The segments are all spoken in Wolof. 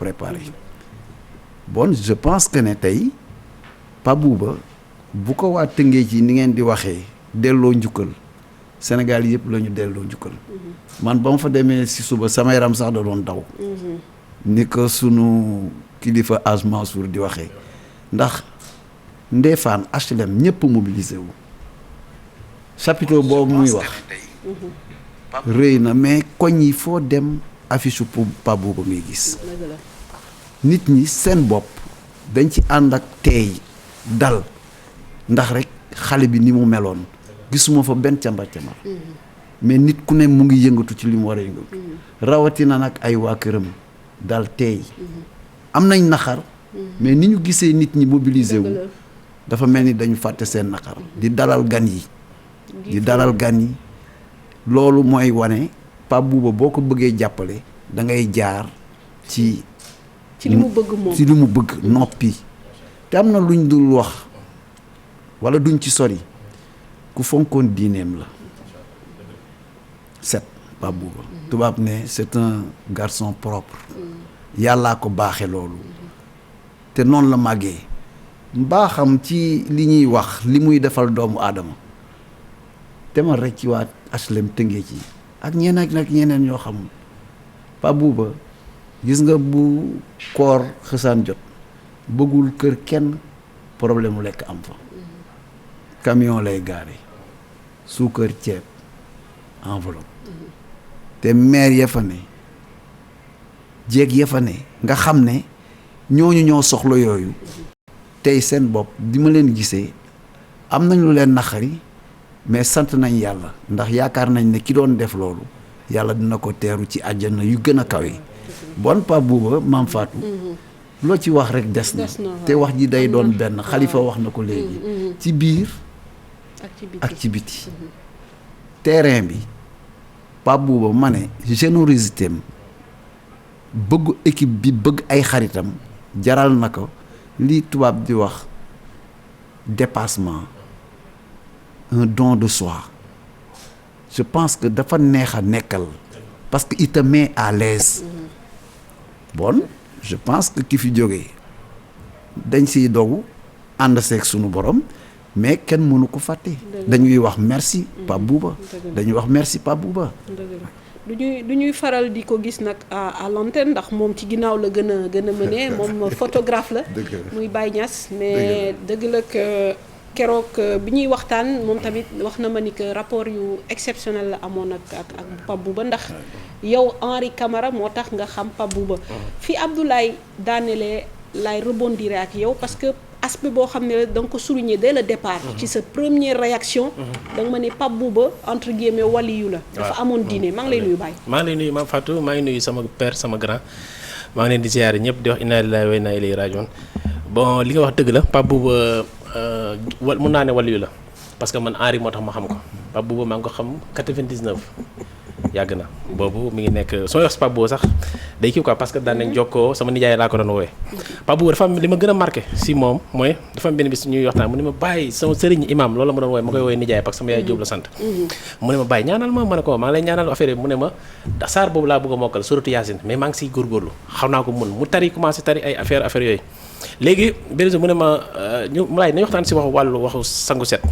préparé bon je pense que ne tey Pape Bouba bu ko waa Tëngéej ci ni ngeen di waxee delloo njukkal Sénégal yëpp la ñu delloo njukkal man ba ma fa demee si suba sama yaram sax da doon daw ni ko sunu kilifa Hadj Mansour di waxee ndax Ndefane HLM ñëpp mobilisé wu chapiteau boobu muy wax rëy na mais koñ yi foo dem affiche pour Pape Bouba ngay gis nit ñi seen bopp dañ ci ànd ak teey dal ndax rek xale bi ni mu meloon gisuma fa benn cambar mais nit ku ne mu ngi yëngatu ci li mu war a yëngatu rawatina nag ay waa këram dal teey am nañ naqar mais ni ñu gisee nit ñi mobilisé wu dafa mel ni dañu fàtte seen naqar di dalal gan yi loolu mooy wane Pape Bouba boo ko bëggee jàppale da ngay jaar ci li mu bëgg moom ci li mu bëgg noppi te am na luñ dul wax wala duñ ci sori ku fonkoon diineem la set Pape Bouba tubaab ne c'est un garçon propre yàllaa ko baaxe loolu te noonu la màggee mbaaxam ci li ñuy wax li muy defal doomu aadama demal rek ci waa HLM Tëngéej ci ak ñeneen ñoo xamul Pape Bouba gis nga bu koor xësaan jot bëggul kër kenn problème mu lekk am fa camion lay gaare suukar ceeb enveloppe te maire ya fa ne jéeg ya fa ne nga xam ne ñooñu ñoo soxla yooyu tey seen bopp di ma leen gisee am nañ lu leen naqari mais sant nañ yàlla ndax yaakaar nañ ne ki doon def loolu yàlla dina ko teeru ci àjjana yu gën a kawe bon Pape Bouba Mame Fatou loo ci wax rek des na te wax ji day doon benn xalifa wax na ko léegi ci biir ak ci biti terrain bi Pape Bouba ma ne générosité am bëgg équipe bi bëgg ay xaritam jaral na ko lii tubaab di wax dépassement un don de soi je pense que dafa neex a nekkal parce que il te met à l'aise bon je pense que ki fi jógee dañ siy dogu ànd seeg sunu borom mais kenn mënu ko fàtte dañuy wax merci Pape Bouba dañuy wax merci Pape Bouba du ñuy faral di ko gis nag à l'antenne ndax moom ci ginnaaw la gën a mëne moom photographe la muy Baye Niass mais dëgg la keroog bi ñuy waxtaan moom tamit wax na ma ni que rapport yu exceptionnel la amoon ak Pape Bouba ndax yow Henri Camara moo tax nga xam Pape Bouba fi Abdoulaye daanelee lay rebondir ak yow parce que aspect boo xam ne da nga ko souligner dès le départ ci sa première réaction da nga ma ne Pape Bouba entre guillemets waliyu la dafa amoon diine maa ngi lay nuyu Baye maa ngi lay nuyu Mame Fatou maa ngi nuyu sama père sama grand maa ngi leen di ziare ñëpp di wax inna lillahi wa inna ilayhi rajiun bon li nga wax dëgg la Pape Bouba mun naa ne waliyu la parce que man Henri moo tax ma xam ko Pape Bouba maa ngi ko xam 99 yàgg na boobu mi ngi nekk soo wax Pape Bouba sax day kii quoi parce que daan nañ jokkoo sama nijaay laa ko doon woowee Pape Bouba dafa am li ma gën a marqué si moom mooy dafa am benn bis ñuy waxtaan mu ne ma bàyyi sama sëriñ imam loolu la ma doon woowee ma koy woowee nijaay parce que sama yaay Jóob la sant mu ne ma bàyyi ñaanal ma ne ko maa ngi lay ñaanal affaire yi mu ne ma saar boobu laa bëgg a mokkal suratu Yaasin mais maa ngi siy góorgóorlu xaw naa ko mun mu tari commencé tari ay affaire yooyu léegi benn jour mu ne ma mu laay nañu waxtaan si waxu sangu set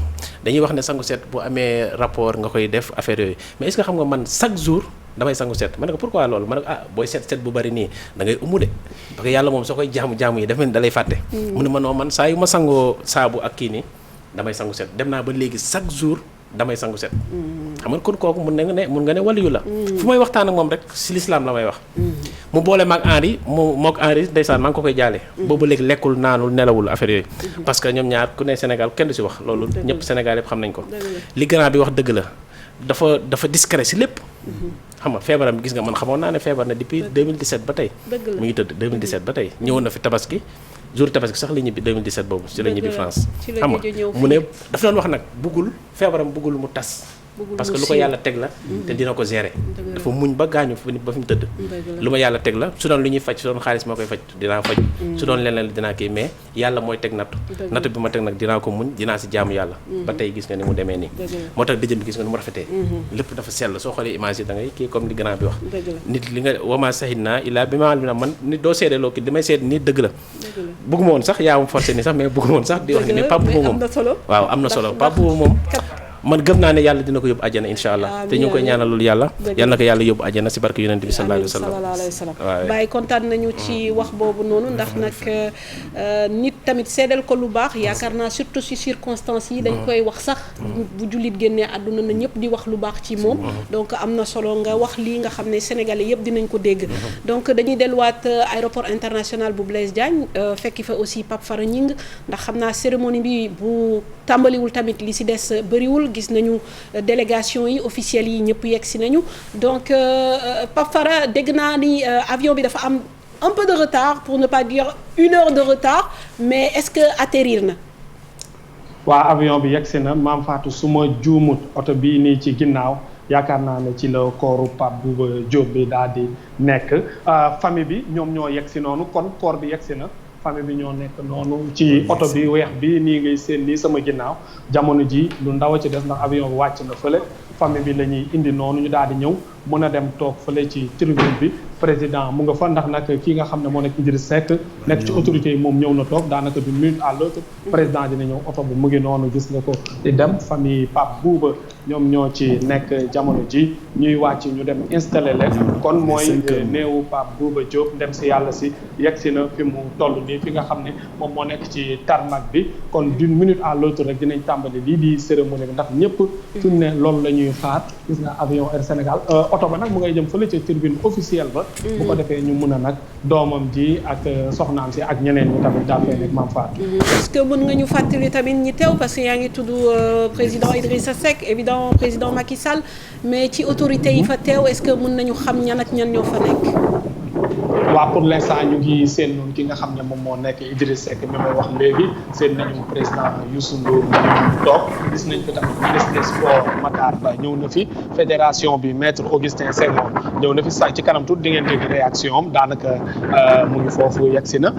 dañuy wax ne sangu set bu amee rapport nga koy def affaire yooyu mais est-ce que xam nga man chaque jour damay sangu set ma ne ko pourquoi loolu ma ne ko booy set bu bari nii da ngay umu de parce que yàlla moom soo koy jaamu yi dafa mel ni da lay fàtte mu ne ma non man saa yu ma sangoo saabu ak kii nii damay sangu set dem naa ba léegi chaque jour damay sangu set xam nga kon kooku mun nga ne waliyu la fu may waxtaan ak moom rek si l'islam la may wax mu boole maag Henri mook Henri ndeysaan maa ngi ko koy jaale boobu léegi lekkul naanul nelawul affaire yooyu parce que ñoom ñaar ku ne Sénégal kenn du si wax loolu ñëpp Sénégal yëpp xam nañ ko li grand bi wax dëgg la dafa discret si lépp xam nga feebaram gis nga man xamoon naa ne feebar na depuis 2017 ba tey mu ngi tëdd 2017 ba tey ñëwoon na fi tabaski jour tabaski sax la ñibbi 2017 boobu ci la ñibbi France xam nga mu ne dafa doon wax nag feebaram buggul mu tas parce que lu ko yàlla teg la te dina ko gérer dafa muñ ba gaañu ba fi mu tëdd lu ma yàlla teg la su doon lu ñuy faj su doon xaalis moo koy faj dinaa faj su doon leneen dinaa kii mais yàlla mooy teg nattu bi ma teg nag dinaa ko muñ dinaa si jaamu yàlla ba tey gis nga ni mu demee nii moo tax dëjëm bi gis nga ni mu rafetee lépp dafa sell soo xoolee image yi da ngay kii comme li grand bi wax nit li nga wama sahid naa illaa bi ma man nit doo seede loo kii damay seede nii dëgg la bëgguma woon sax yaa ma forcé ni sax mais bëgguma woon sax di wax ni mais Pape Bouba moom waaw am na solo Pape Bouba moom man gëm naa ne yàlla dina ko yóbbu àjjana insha allah te ñu ngi koy ñaanal loolu yàlla yal na ko yàlla yóbbu àjjana si barke yonent bi sallallahu alayhi wa sallam Baye kontaan nañu ci wax boobu noonu ndax nag nit tamit seedal ko lu baax yaakaar naa surtout ci circonstances yi dañ koy wax sax bu jullit génnee àdduna na ñëpp di wax lu baax ci moom donc am na solo nga wax lii nga xam ne sénégalais yëpp dinañ ko dégg donc dañuy delluwaat aéroport international bu Blaise Diagne fekki fa aussi Pape Fara Gningue ndax xam naa cérémonie bi bu tàmbaliwul tamit li ci des bëriwul gis nañu délégation yi officiels yi ñëpp yegg si nañu donc Pape Fara dégg naa ni avion bi dafa am un peu de retard pour ne pas dire 1 heure de retard mais est-ce que atterrir na waa avion bi yegg si na Maam Fatou su ma juumut oto bii nii ci ginnaaw yaakaar naa ne ci la kooru Pape Bouba Diop bi daal di nekk famille bi ñoom ñoo yegg si noonu kon koor bi yegg si na famille bi ñoo nekk noonu ci oto bi weex bi nii ngay seen nii sama ginnaaw jamono ji lu ndaw a ci des ndax avion bi wàcc na fële famille bi la ñuy indi noonu ñu daal di ñëw mën a dem toog fële ci tribune bi président mu nga fa ndax nag kii nga xam ne moo nekk Idriss Seck nekk ci autorité yi moom ñëw na toog daanaka d'une minute à l'autre président dina ñëw oto bi mu ngi noonu gis nga ko di dem famille Pape Bouba ñoom ñoo ci nekk jamono ji ñuy wàcc ñu dem installé leen kon mooy néewu Pape Bouba Diop dem si yàlla si yegg si na fi mu toll nii fi nga xam ne moom moo nekk ci tarmac bi kon d'une minute à l'autre rek dinañ tàmbali lii di cérémonie bi ndax ñëpp fi mu ne loolu la ñuy xaar gis nga avion Air Sénégal oto ba nag mu ngay jëm fële ca tribune officielle ba bu ko defee ñu mun a nag doomam ji ak soxnaam si ak ñeneen ñi tamit daal fee nekk Mame Fatou. est-ce que mën nga ñu fàttali tamit ñi teew parce que yaa ngi tudd président Idrissa Seck évidemment président Macky Sall mais ci autorité yi fa teew est-ce que mën nañu xam ñan ak ñan ñoo fa nekk. waaw pour l'instant ñu ngi seen noonu ki nga xam ne moom moo nekk Idriss Seck mi may wax léegi seen nañu président Youssou Ndour ñu toog gis nañ ko tamit ministre des sports Matar Ba ñëw na fi fédération bi maître Augustin Senghor ñëw na fi sax ci kanam tuuti di ngeen dégg réaction am daanaka mu ngi foofu yegg si na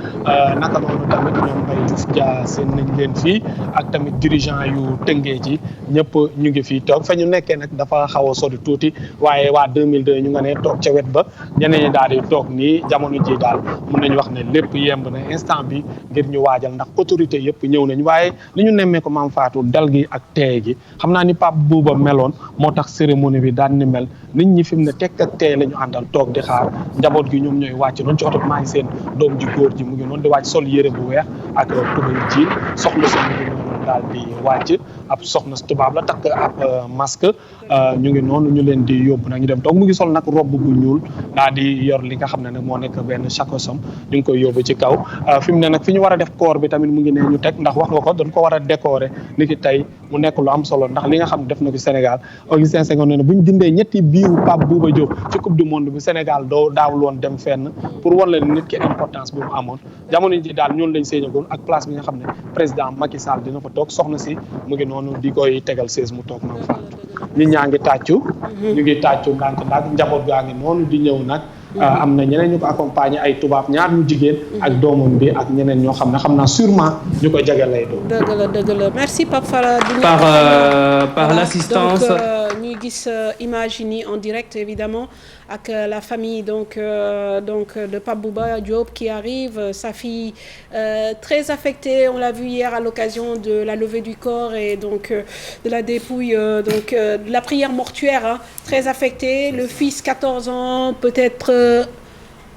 naka noonu tamit ñoom Mbaye Diouf Dia seen nañ leen fii ak tamit dirigeant yu tëngee ji ñëpp ñu ngi fii toog fa ñu nekkee nag dafa xaw a sori tuuti waaye waa 2002 ñu nga ne toog ca wet ba ñeneen ñi daal di toog nii jamono ji daal mën nañu wax ne lépp yemb na instant bi ngir ñu waajal ndax autorité yëpp ñëw nañ waaye li ñu nemmee ko Mame Fatou dal gi ak teey gi xam naa ni Pape Bouba meloon moo tax cérémonie bi daan ni mel nit ñi fi mu ne tekk ak teey la ñu àndal toog di xaar njaboot gi ñoom ñooy wàcc noonu ci oto bi maa ngi seen doom ji góor ji mu ngi noonu di wàcc sol yére bu weex ak tubay ji soxla sa mu ngi noonu daal di wàcc ab soxna tubaab la takk ab masque ñu ngi noonu ñu leen di yóbbu nag ñu dem toog mu ngi sol nag robe bu ñuul daal di yor li nga xam ne nag moo nekk benn chakosom ñu ngi koy yóbbu ci kaw fi mu ne nag fi ñu war a def koor bi tamit mu ngi ne ñu teg ndax wax nga ko dañ ko war a décorer ni ki tey mu nekk lu am solo ndax li nga xam ne def na ko Sénégal Augustin Senghor ne bu ñu dindee ñetti biiwu Pape Bouba Diop ci coupe du monde bi Sénégal daawul woon dem fenn pour wan la nit ki importance bi mu amoon jamono ji daal ñoonu lañ séeñagoon ak place bi nga xam ne président Macky Sall dina fa toog soxna si mu ngi noonu di koy tegal 16 mu toog Mame Fatou nit ñaa ngi tàccu ñu ngi tàccu ndànk njaboot gaa ngi noonu di ñëw nag am na ñeneen ñu ko accompagner ay tubaab ñaar ñu jigéen ak doomam bi ak ñeneen ñoo xam ne xam naa sûrement ñu ko jege lay doon. dëgg la merci Pape Fara. par l'assistance ñuy gis image yi nii en direct évidemment ak la famille donc de Pape Bouba Diop qui arrive sa fille très affectée on l'a vu hier à l'occasion de la levée du corps et donc de la dépouille de la prière mortuaire très affectée le fils 14 ans peut-être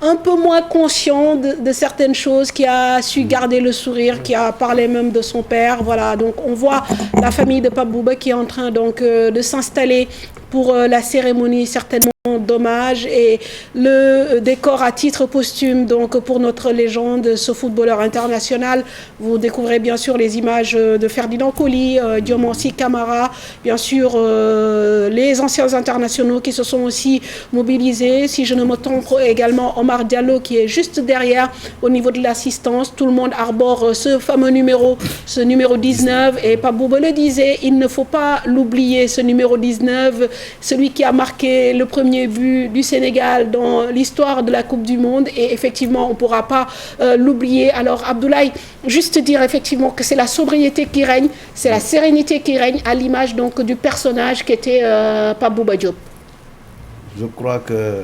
un peu moins conscient de certaines choses, qui a su garder le sourire, qui a parlé même de son père. Voilà, donc on voit la famille de Pape Bouba qui est en train donc de s'installer pour la cérémonie certainement Dommage et le décor à titre posthume donc pour notre légende, ce footballeur international. Vous découvrez bien sûr les images de Ferdinand Coly, Diomansy Kamara, bien sûr les anciens internationaux qui se sont aussi mobilisés. Si je ne me trompe également Omar Diallo qui est juste derrière au niveau de l'assistance. Tout le monde arbore ce fameux numéro, ce numéro 19 et Pape Bouba le disait, il ne faut pas l'oublier, ce numéro 19, celui qui a marqué le premier but du Sénégal dans l'histoire de la Coupe du Monde et effectivement on ne pourra pas l'oublier. Alors Abdoulaye, juste dire effectivement que c'est la sobriété qui règne, c'est la sérénité qui règne à l'image donc du personnage qui était Pape Bouba Diop. Je crois que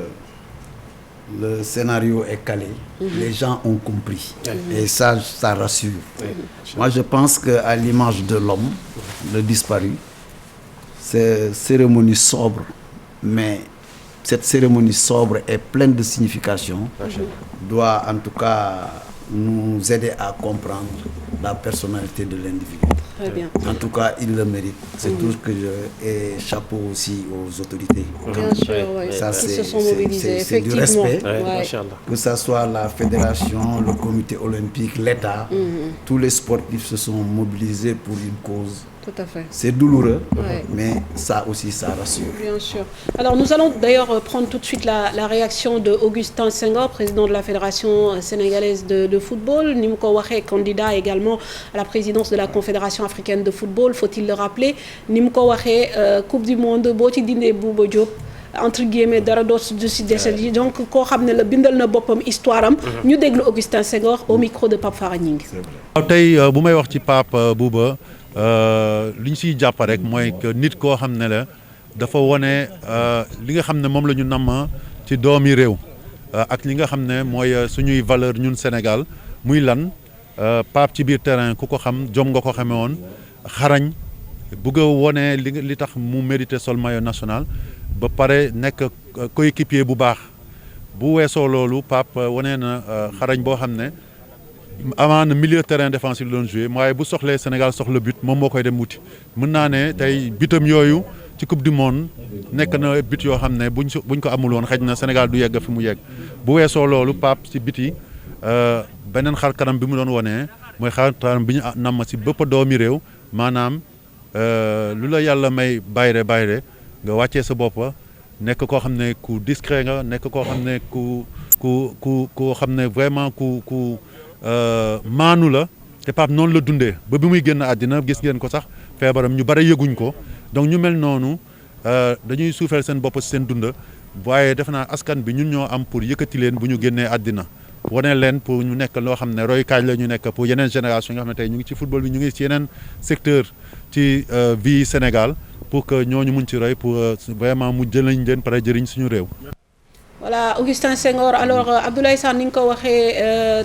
le scénario est calé, les gens ont compris et ça rassure. Moi je pense qu'à l'image de l'homme, le disparu, c'est cérémonie sobre, mais cette cérémonie sobre est pleine de signification, doit en tout cas nous aider à comprendre la personnalité de l'individu. Très bien. En tout cas, il le mérite. C'est tout ce que je... Et chapeau aussi aux autorités. Bien sûr, oui. Ça, Ils se sont mobilisés, c'est du effectivement. respect. Ouais. Que ce soit la fédération, le comité olympique, l'État, tous les sportifs se sont mobilisés pour une cause. Tout à fait. C'est douloureux, Ouais. mais ça aussi, ça rassure. Bien sûr. Alors nous allons d'ailleurs prendre tout de suite la réaction de Augustin Senghor, président de la Fédération sénégalaise de football. Ni mu ko waxee candidat également à la présidence de la Confédération africaine de football, faut-il le rappeler. Ni mu ko waxee Coupe du Monde boo ci dindee Bouba Diop entre guillemets dara dootu du si dese ji donc koo xam ne la bindal na boppam histoire am. ñu déglu Augustin Senghor au micro de Pape Fara Gningue. waaw tey bu may wax ci Pape Bouba li ñu siy jàpp rek mooy que nit koo xam ne la dafa wone li nga xam ne moom la ñu namm ci doomi réew ak li nga xam ne mooy suñuy valeur ñun Sénégal muy lan Pape ci biir terrain ku ko xam jom nga ko xamee woon xarañ bëgg a wone li tax mu mérité sol maillot national ba pare nekk coéquipier bu baax bu weesoo loolu Pape wone na xarañ boo xam ne avant na milieu terrain défensif doon joué waaye bu soxlee Sénégal soxla but moom moo koy dem wuti mën naa ne tey bitam yooyu ci coupe du monde nekk na but yoo xam ne buñ ko amul woon xëy na Sénégal du yegg fi mu yegg bu weesoo loolu Pape ci biti beneen xar kanam bi mu doon wonee mooy xar kanam bi ñu namm si bépp doomi réew maanaam lu la yàlla may bayre nga wàccee sa bopp nekk koo xam ne ku discret nga nekk koo xam ne ku xam ne vraiment ku maanu la te Pape noonu la dundee ba bi muy génn àddina gis ngeen ko sax feebaram ñu bare yëguñ ko donc ñu mel noonu dañuy suufeel seen bopp si seen dund waaye defe naa askan bi ñun ñoo am pour yëkkati leen bu ñu génnee àddina wane leen pour ñu nekk loo xam ne royukaay la ñu nekk pour yeneen génération yi nga xam ne tey ñu ngi ci football bi ñu ngi ci yeneen secteur ci vie Sénégal pour que ñooñu mun ci roy pour vraiment mu jëlañ leen pare jëriñ suñu réew. Voilà Augustin Senghor alors Abdoulaye Sarr ni nga ko waxee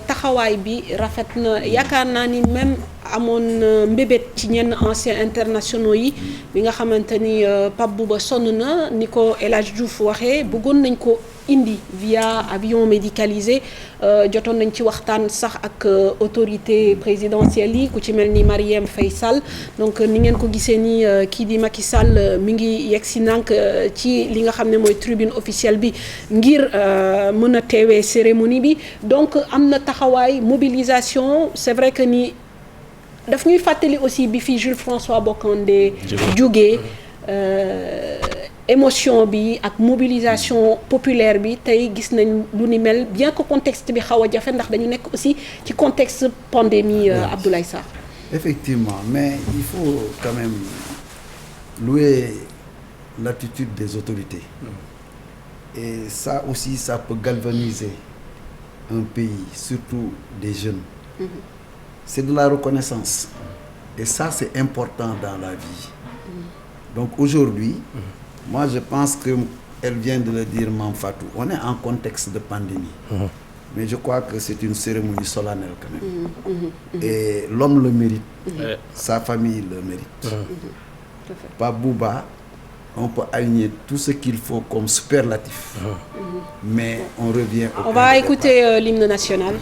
taxawaay bi rafet na yaakaar naa ni même amoon mbébét ci ñenn anciens internationaux yi bi nga xamante ni Pape Bouba sonn na ni ko El Hadj Diouf waxee bëggoon nañ ko indi via avion médicalisé jotoon nañ ci waxtaan sax ak autorité présidentielle yi ku ci mel ni Marième Faye Sall donc ni ngeen ko gisee ni kii di Macky Sall mi ngi yegg si nànk ci li nga xam ne mooy tribune officielle bi ngir mën a teewee cérémonie bi donc am na taxawaay mobilisation c'est vrai que ni daf ñuy fàttali aussi bi fi Jules François Bocandé jógee émotion bi ak mobilisation populaire bi tey gis nañ lu ni mel bien que contexte bi xaw a jafe ndax dañu nekk aussi ci contexte pandémie Abdoulaye Sarr. Effectivement, mais il faut quand même louer l'attitude des autorités. Et ça aussi, ça peut galvaniser un pays, surtout des jeunes. C'est de la reconnaissance. Et ça, c'est important dans la vie. Donc aujourd'hui, moi je pense qu'elle vient de le dire, Mame Fatou, on est en contexte de pandémie. Mais je crois que c'est une cérémonie solennelle quand même. Et l'homme le mérite, sa famille le mérite. Pape Bouba, on peut aligner tout ce qu'il faut comme superlatif. Mais on revient au On va écouter l'hymne national.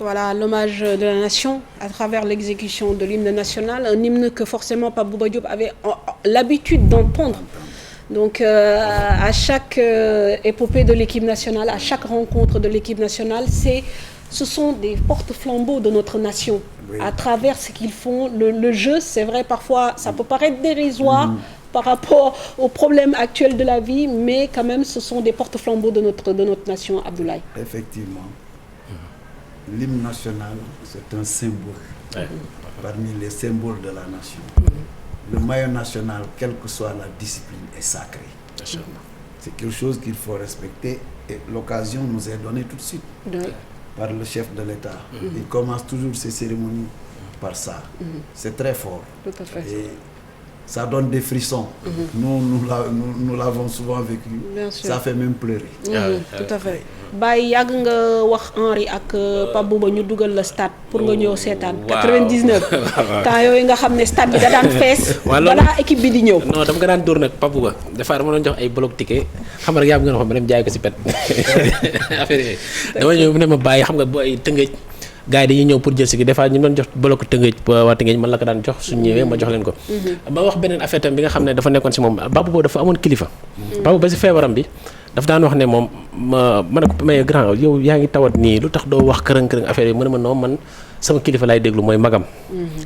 Voilà, l'hommage de la nation à travers l'exécution de l'hymne national, un hymne que forcément Pape Bouba Diop avait l'habitude d'entendre. Donc à chaque épopée de l'équipe nationale, à chaque rencontre de l'équipe nationale, ce sont des porte-flambeaux de notre nation. Oui. À travers ce qu'ils font, le jeu, c'est vrai, parfois ça peut paraître dérisoire par rapport aux problèmes actuels de la vie, mais quand même ce sont des porte-flambeaux de notre nation, Abdoulaye. Effectivement. L'hymne national, c'est un symbole parmi les symboles de la nation. Le maillot national, quelle que soit la discipline, est sacré. C'est quelque chose qu'il faut respecter et l'occasion nous est donnée tout de suite par le chef de l'État. Il commence toujours ses cérémonies par ça. C'est très fort. Tout à fait. Et ça donne des frissons. Nous l'avons souvent vécu. Bien sûr. Ça fait même pleurer. Tout à fait. Baye yàgg nga wax Henri ak Pape Bouba ñu dugal la stade pour nga ñëw seetaan. 99. temps yooyu nga xam ne stade bi da daan fees. balaa équipe bi di ñëw. non dama nga daan dóor nag Pape Bouba dafa dama doon jox ay bloc ticket xam nga rek yaa ngi nga xam ne dem jaay ko si pet affaire yooyu dama ñëw mu ne ma bàyyi xam nga bu ay Tëngéej gars yi dañuy ñëw pour jël si gi des fois ñu doon jox bloc Tëngéej waa Tëngéej man la ko daan jox suñu ñëwee ma jox leen ko. ba wax beneen affaire tam bi nga xam ne dafa nekkoon si moom Pape Bouba dafa amoon kilifa. Pape Bouba ba si feebaram bi daf daan wax ne moom ma ne ko mais grand yow yaa ngi tawat nii lu tax doo wax kërëng affaire yi mu ne ma non man sama kilifa laay déglu mooy magam.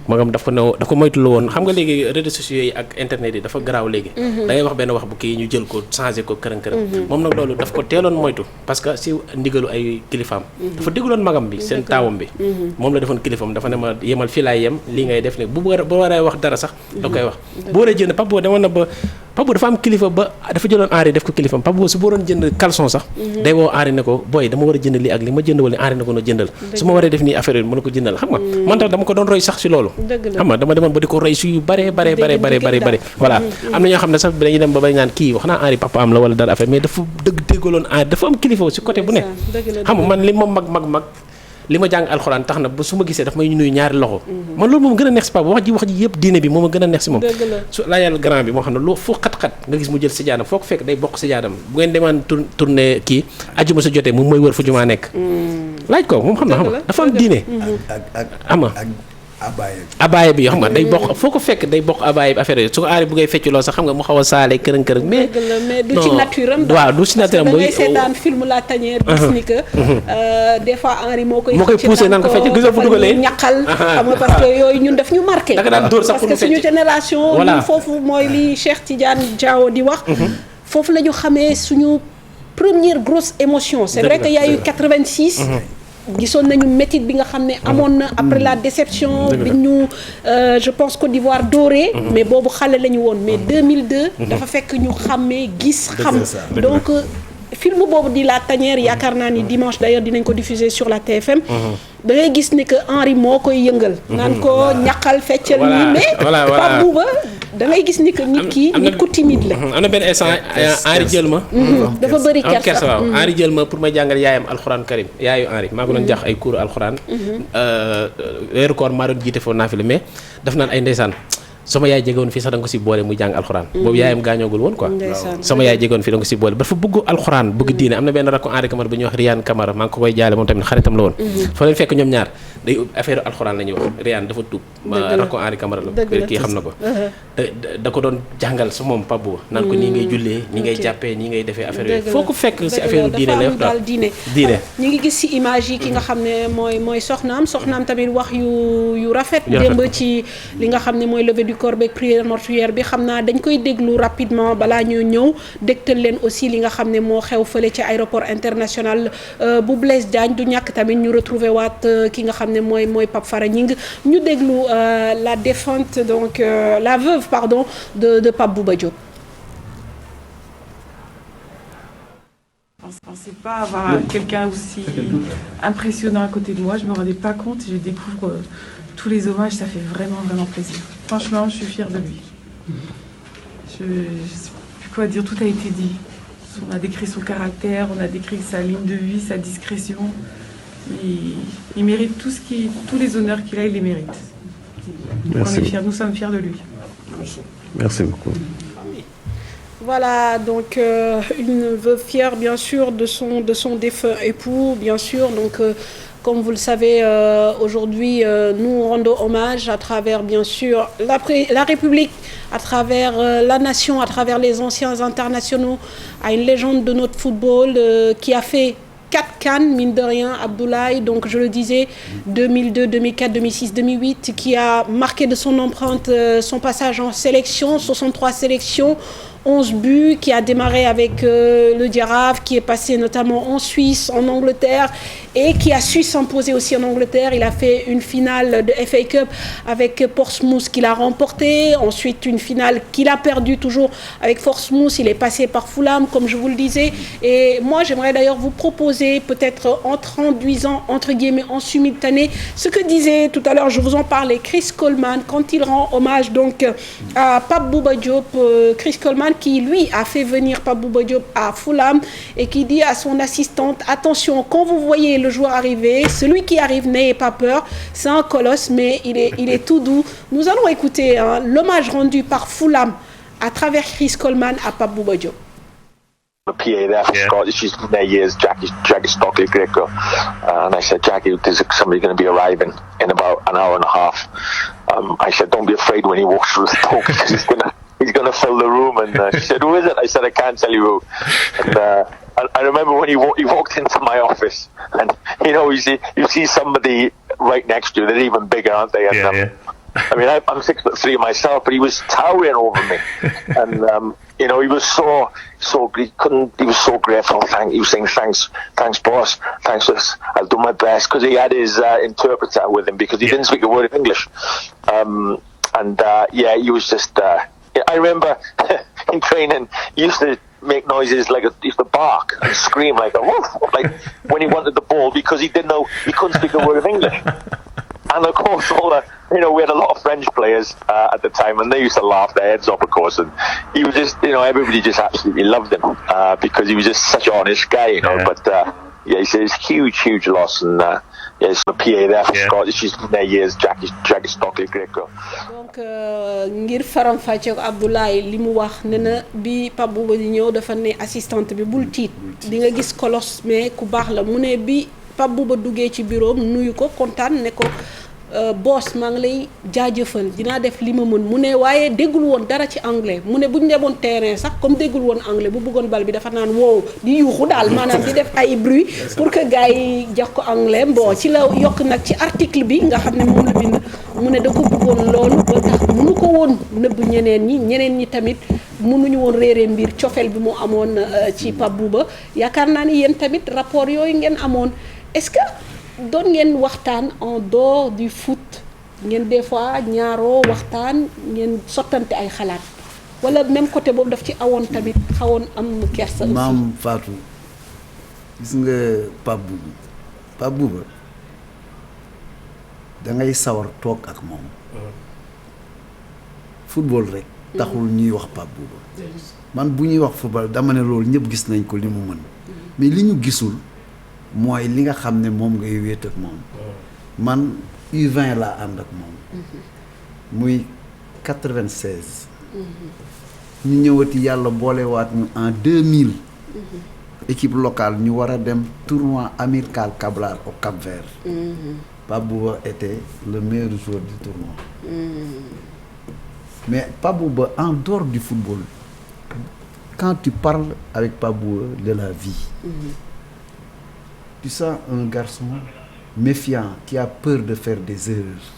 magam daf ko moytu la woon xam nga léegi réseaux sociaux yi ak internet yi dafa garaaw léegi. da ngay wax benn wax bu kii ñu jël ko changé ko kërëng. moom nag loolu daf ko teeloon moytu parce que si ndigalu ay kilifaam. dafa dégluwoon magam bi seen taawam bi. moom la defoon kilifaam dafa ne ma yemal fii laay yem lii ngay def ne bu waree wax dara sax da koy wax. bu waree jënd Pape Bouba demoon na ba Pape Bouba dafa am kilifa ba dafa jëloon Henri def ko kilifaam Pape Bouba su waroon jënd caleçon sax. day woo Henri ne ko booy dama war a jënd lii ak li ma jënd wala Henri ne ko no jëndal su ma waree def nii affaire yi mën na ko jëndal xam nga man tax dama ko doon roy sax si loolu xam nga dama demoon ba di ko roy su yu bare voilà am na ñoo xam ne sax dañuy dem ba bay naan kii wax naa Henri papa am la wala dara affaire mais dafa déggaloon Henri dafa am kilifa si côté bu ne xam nga man li ma mag li ma jàng alxuraan tax na ba su ma gisee daf may nuyu ñaari loxo man loolu moom gën a neex si Pape wax ji yëpp diine bi moom a gën a neex si moom su laa yàlla grand bi moo xam ne loo fu xat-xat nga gis mu jël si jaanam foo ko fekk day bokk si jaanam bu ngeen demaan tournée kii ajuma sa jotee moom mooy wër fu jumaa nekk laaj ko moom xam na dafa am diine ama abaaya bi yoo xam nga day bokk foo ko fekk day bokk abaaya bi affaire yi su ko Henri bu ngay fecculoo sax xam nga mu xaw a saale kërëng mais du ci nature am waaw du ci nature am da ngay seetaan film La Tanière gis ni que des fois Henri moo koy poussé naan ko fecc gisoo bu dugalee ñaqal xam nga parce que yooyu ñun daf ñu marqué da nga daan dóor sax parce que suñu génération ñun foofu mooy li Cheikh Tidiane Diaw di wax foofu la ñu xamee suñu première grosse émotion c'est vrai que y a eu 86 gisoon nañu métit bi nga xam ne amoon na après la déception bi ñu je pense Côte d'Ivoire dooree mais boobu xale la ñu woon mais 2002 dafa fekk ñu xàmmee gis xam donc film boobu di La Tanière yaakaar naa ni dimanche d'ailleurs dinañ ko diffuser sur la TFM da ngay gis ni que Henri moo koy yëngal naan ko ñaqal feccal nii mais Pape Bouba da ngay gis ni que nit ku timide la am na benn instant Henri jël ma dafa bëri kersa waaw Henri jël ma pour may jàngal yaayam alxuraan karim yaayu Henri maa ko doon jax ay cours alxuraan weeru koor maa doon jiite foofu naafila mais daf naan ay ndeysaan sama yaay jegoon fii sax da nga ko si boole muy jàng alxuraan boobu yaayam gaañoogul woon quoi sama yaay jegoon fii da nga ko si boole ba dafa bëgg alxuraan bëgg diine am na benn rakko Henri Camara bu ñuy wax Riyane Camara maa ngi ko koy jaale moom tamit xaritam la woon fa leen fekk ñoom ñaar day affaire alxuraan la ñuy wax Riyane dafa tuub rakko Henri Camara la kii xam na ko da ko doon jàngal sa moom Pape Bouba naan ko nii ngay jullee nii ngay jàppee nii ngay defee affaire yooyu foo ko fekk si affaire diine lay wax daal diine ñu ngi gis si image yi ki nga xam ne mooy soxnaam tamit wax yu rafet démb ci li nga xam ne mooy levée du corps beeg prière mortuaire bi xam naa dañ koy déglu rapidement balaa ñu ñëw dégtal leen aussi li nga xam ne moo xew fële ci aéroport international bu Blaise Diagne du ñàkk tamit ñu retrouver waat ki nga xam ne mooy Pape Fara Gningue ñu déglu la défunte donc la veuve pardon de Pape Bouba Diop. Je ne pensais pas avoir quelqu'un aussi impressionnant à côté de moi, je ne me rendais pas compte, je découvre tous les hommages, ça fait vraiment plaisir. Franchement, je suis fière de lui. Je ne sais plus quoi dire, tout a été dit. On a décrit son caractère, on a décrit sa ligne de vie, sa discrétion. Il mérite tous les honneurs qu'il a, il les mérite. Merci. On est fiers, nous sommes fiers de lui. Merci beaucoup. Voilà, donc une veuve fière bien sûr de son défunt époux, bien sûr, donc Comme vous le savez, aujourd'hui, nous rendons hommage à travers, bien sûr, la République, à travers la nation, à travers les anciens internationaux, à une légende de notre football qui a fait 4 CAN, mine de rien, Abdoulaye, donc je le disais, 2002, 2004, 2006, 2008, qui a marqué de son empreinte son passage en sélection, 63 sélections, 11 buts, qui a démarré avec le Diaraf, qui est passé notamment en Suisse, en Angleterre, et qui a su s'imposer aussi en Angleterre. Il a fait une finale de FA Cup avec Portsmouth qu'il a remportée, ensuite une finale qu'il a perdue toujours avec Portsmouth. Il est passé par Fulham, comme je vous le disais. Et moi, j'aimerais d'ailleurs vous proposer, peut-être en traduisant, entre guillemets, en simultané, ce que disait tout à l'heure, je vous en parlais, Chris Coleman, quand il rend hommage donc à Pape Bouba Diop, Chris Coleman, qui lui a fait venir Pape Bouba Diop à Fulham et qui dit à son assistante, attention, quand vous voyez le joueur arriver, celui qui arrive, n'ayez pas peur, c'est un colosse, mais il est tout doux. Nous allons écouter l'hommage rendu par Fulham à travers Chris Coleman à Pape Bouba Diop. The PA there for Scottish, she's been there years, Jackie Stockley Greco. And I said, Jackie, there's somebody going to be arriving in about an hour and a half. I said, don't be afraid when he walks through the door because he's going to fill the room. And she said, who is it? I said, I can't tell you who. And I remember when he walked into my office, and you see somebody right next to you. They're even bigger, aren't they? And, I mean, I'm 6'3" myself, but he was towering over me, and he was so he was so grateful. He was saying thanks, boss, thanks. I'll do my best, because he had his interpreter with him because he didn't speak a word of English, he was just. I remember in training, he used to make noises like he used to bark and scream like a woof, like when he wanted the ball, because he couldn't speak a word of English. And of course, we had a lot of French players at the time, and they used to laugh their heads off, of course. And he was just, everybody just absolutely loved him because he was just such an honest guy, But it's huge loss, and it's the PA there for Scottish. She's been there years, Jackie Stockley Greco. Donc ngir faram fàcce ko Abdoulaye li mu wax ne na bi Pape Bouba di ñëw dafa ne assistante bi bul tiit di nga gis colosse mais ku baax la mu ne bi Pape Bouba duggee ci bureau nuyu ko kontaan ne ko boss maa ngi lay jaajëfal dinaa def li ma mën mu ne waaye déggul woon dara ci anglais mu ne bu ñu demoon terrain sax comme déggul woon anglais bu bëggoon bal bi dafa naan wow di yuuxu daal maanaam di def ay bruit pour que gars yi jox ko anglais bon ci la yokk nag ci article bi nga xam ne moom la bind mu ne da ko bëggoon loolu ba tax mënu ko woon nëbb ñeneen ñi tamit mënuñu woon réeree mbir cofeel bi mu amoon ci Pape Bouba yaakaar naa ni yéen tamit rapport yooyu ngeen amoon est-ce que doon ngeen waxtaan en dehors du foot ngeen des fois ñaaroo waxtaan ngeen sottante ay xalaat wala même côté boobu daf ci awoon tamit xawoon am kersa aussi. maam Fatou gis nga Pape Bouba da ngay sawar toog ak moom football rek taxul ñuy wax Pape Bouba man bu ñuy wax football dama ne loolu ñëpp gis nañ ko li mu mën mais li ñu gisul mooy li nga xam ne moom ngay wéet ak moom man U20 laa ànd ak moom muy 96 ñu ñëwati yàlla boolewaat ñu en 2000 équipe locale ñu war a dem tournoi amical Cabral au Cap-Vert Pape Bouba était le meilleur joueur du tournoi mais Pape Bouba en dehors du football quand tu parles avec Pape Bouba de la vie tu sens un garçon méfiant qui a peur de faire des erreurs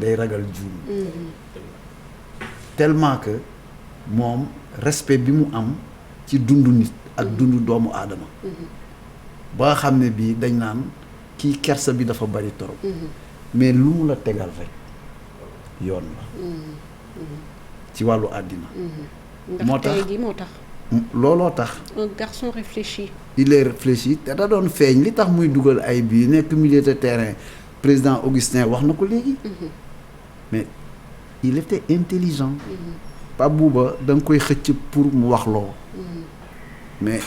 day ragal juum tellement que moom respect bi mu am ci dundu nit ak dundu doomu aadama ba nga xam ne bii dañ naan kii kersa bi dafa bari torop mais lu mu la tegal rek yoon la ci wàllu àddina moo tax looloo tax un garçon réfléchi il est réfléchi te da doon feeñ li tax muy dugal ay bii nekk milieu de terrain président Augustin wax na ko léegi mais il était intelligent Pape Bouba da nga koy xëcc pour mu wax loo mais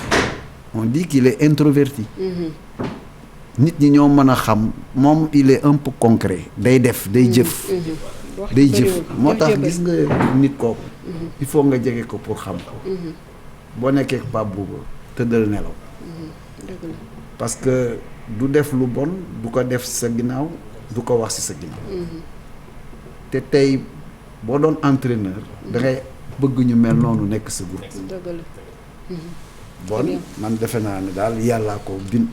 on dit qu'il est introverti nit ñi ñoo mën a xam moom il est un peu concret day def day jëf moo tax gis nga nit kooku il faut nga jege ko pour xam ko boo nekkee Pape Bouba tëddal nelaw parce que du def lu bon du ko def sa ginnaaw du ko wax ci sa ginnaaw te tey boo doon entraîneur da ngay bëgg ñu mel noonu nekk sa groupe bon man defe naa ne daal yàllaa ko bind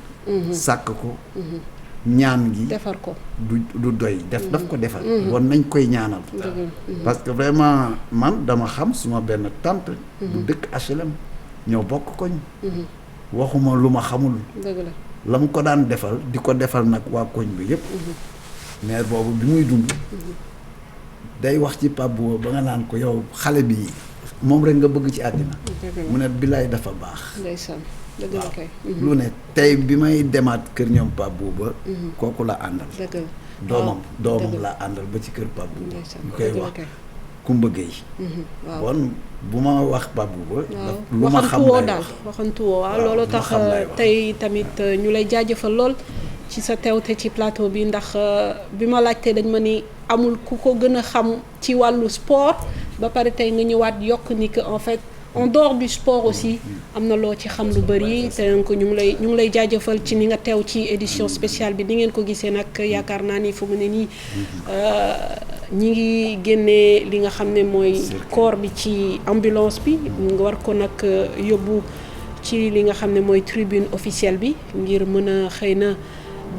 sàkk ko ñaan gi defar ko du doy daf ko defal bon nañ koy ñaanal parce que vraiment man dama xam suma benn tante bu dëkk HLM ñoo bokk koñ waxuma lu ma xamul la mu ko daan defal di ko defal nag waa koñ bi yépp mais boobu bi muy dund day wax ci Pape Bouba ba nga naan ko yow xale bi moom rek nga bëgg ci àddina mu ne bilaay dafa baax ndeysaan dëgg la kay lu ne tey bi may demaat kër ñoom Pape Bouba kooku la àndal doomam la àndal ba ci kër Pape Bouba ñu koy wax Kumba Gueye bon bu ma wax Pape Bouba lu ma xam daal waxantuwoo waaw loolu tax tey tamit ñu lay jaajëfal lool ci sa teewte ci plateau bi ndax bi ma laajtee dañ ma ni amul ku ko gën a xam ci wàllu sport ba pare tey nga ñëwaat yokk ni que en fait en dehors du sport aussi am na loo ci xam lu bëri te donc ñu ngi lay jaajëfal ci ni nga teew ci édition spéciale bi ni ngeen ko gisee nag yaakaar naa ni fu mu ne nii ñi ngi génnee li nga xam ne mooy corps bi ci ambulance bi nga war ko nag yóbbu ci li nga xam ne mooy tribune officielle bi ngir mën a xëy na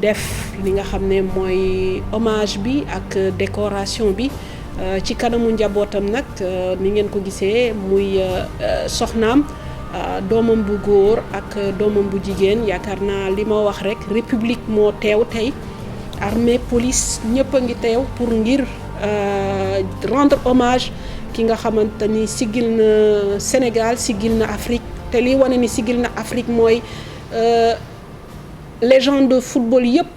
def li nga xam ne mooy hommage bi ak décoration bi ci kanamu njabootam nag ni ngeen ko gisee muy soxnaam doomam bu góor ak doomam bu jigéen yaakaar naa li ma wax rek république moo teew tey armée police ñëpp a ngi teew pour ngir rendre hommage ki nga xamante ni siggil na Sénégal siggil na Afrique te li wane ni siggil na Afrique mooy légende de football yëpp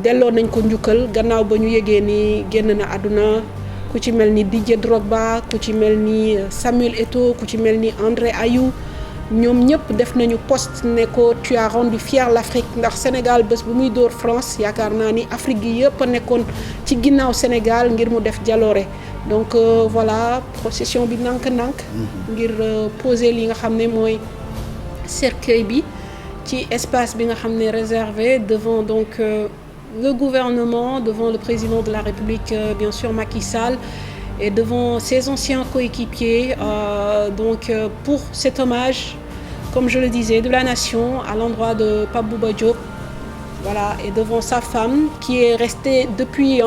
delloo nañ ko njukkal gannaaw ba ñu yëgee ni génn na àdduna ku ci mel ni Didier Drogba ku ci mel ni Samuel Eto'o ku ci mel ni André Ayew ñoom ñëpp def nañu poste ne ko tu as rendu fier l'Afrique ndax Sénégal bés bu muy dóor France yaakaar naa ni Afrique gi yëpp a nekkoon ci ginnaaw Sénégal ngir mu def jaloore donc voilà procession bi nànk-nànk ngir poser li nga xam ne mooy cercueil bi ci espace bi nga xam ne réservé devant donc le gouvernement, devant le président de la République, bien sûr Macky Sall, et devant ses anciens coéquipiers. Donc pour cet hommage, comme je le disais, de la nation à l'endroit de Pape Bouba Diop, voilà, et devant sa femme qui est restée depuis,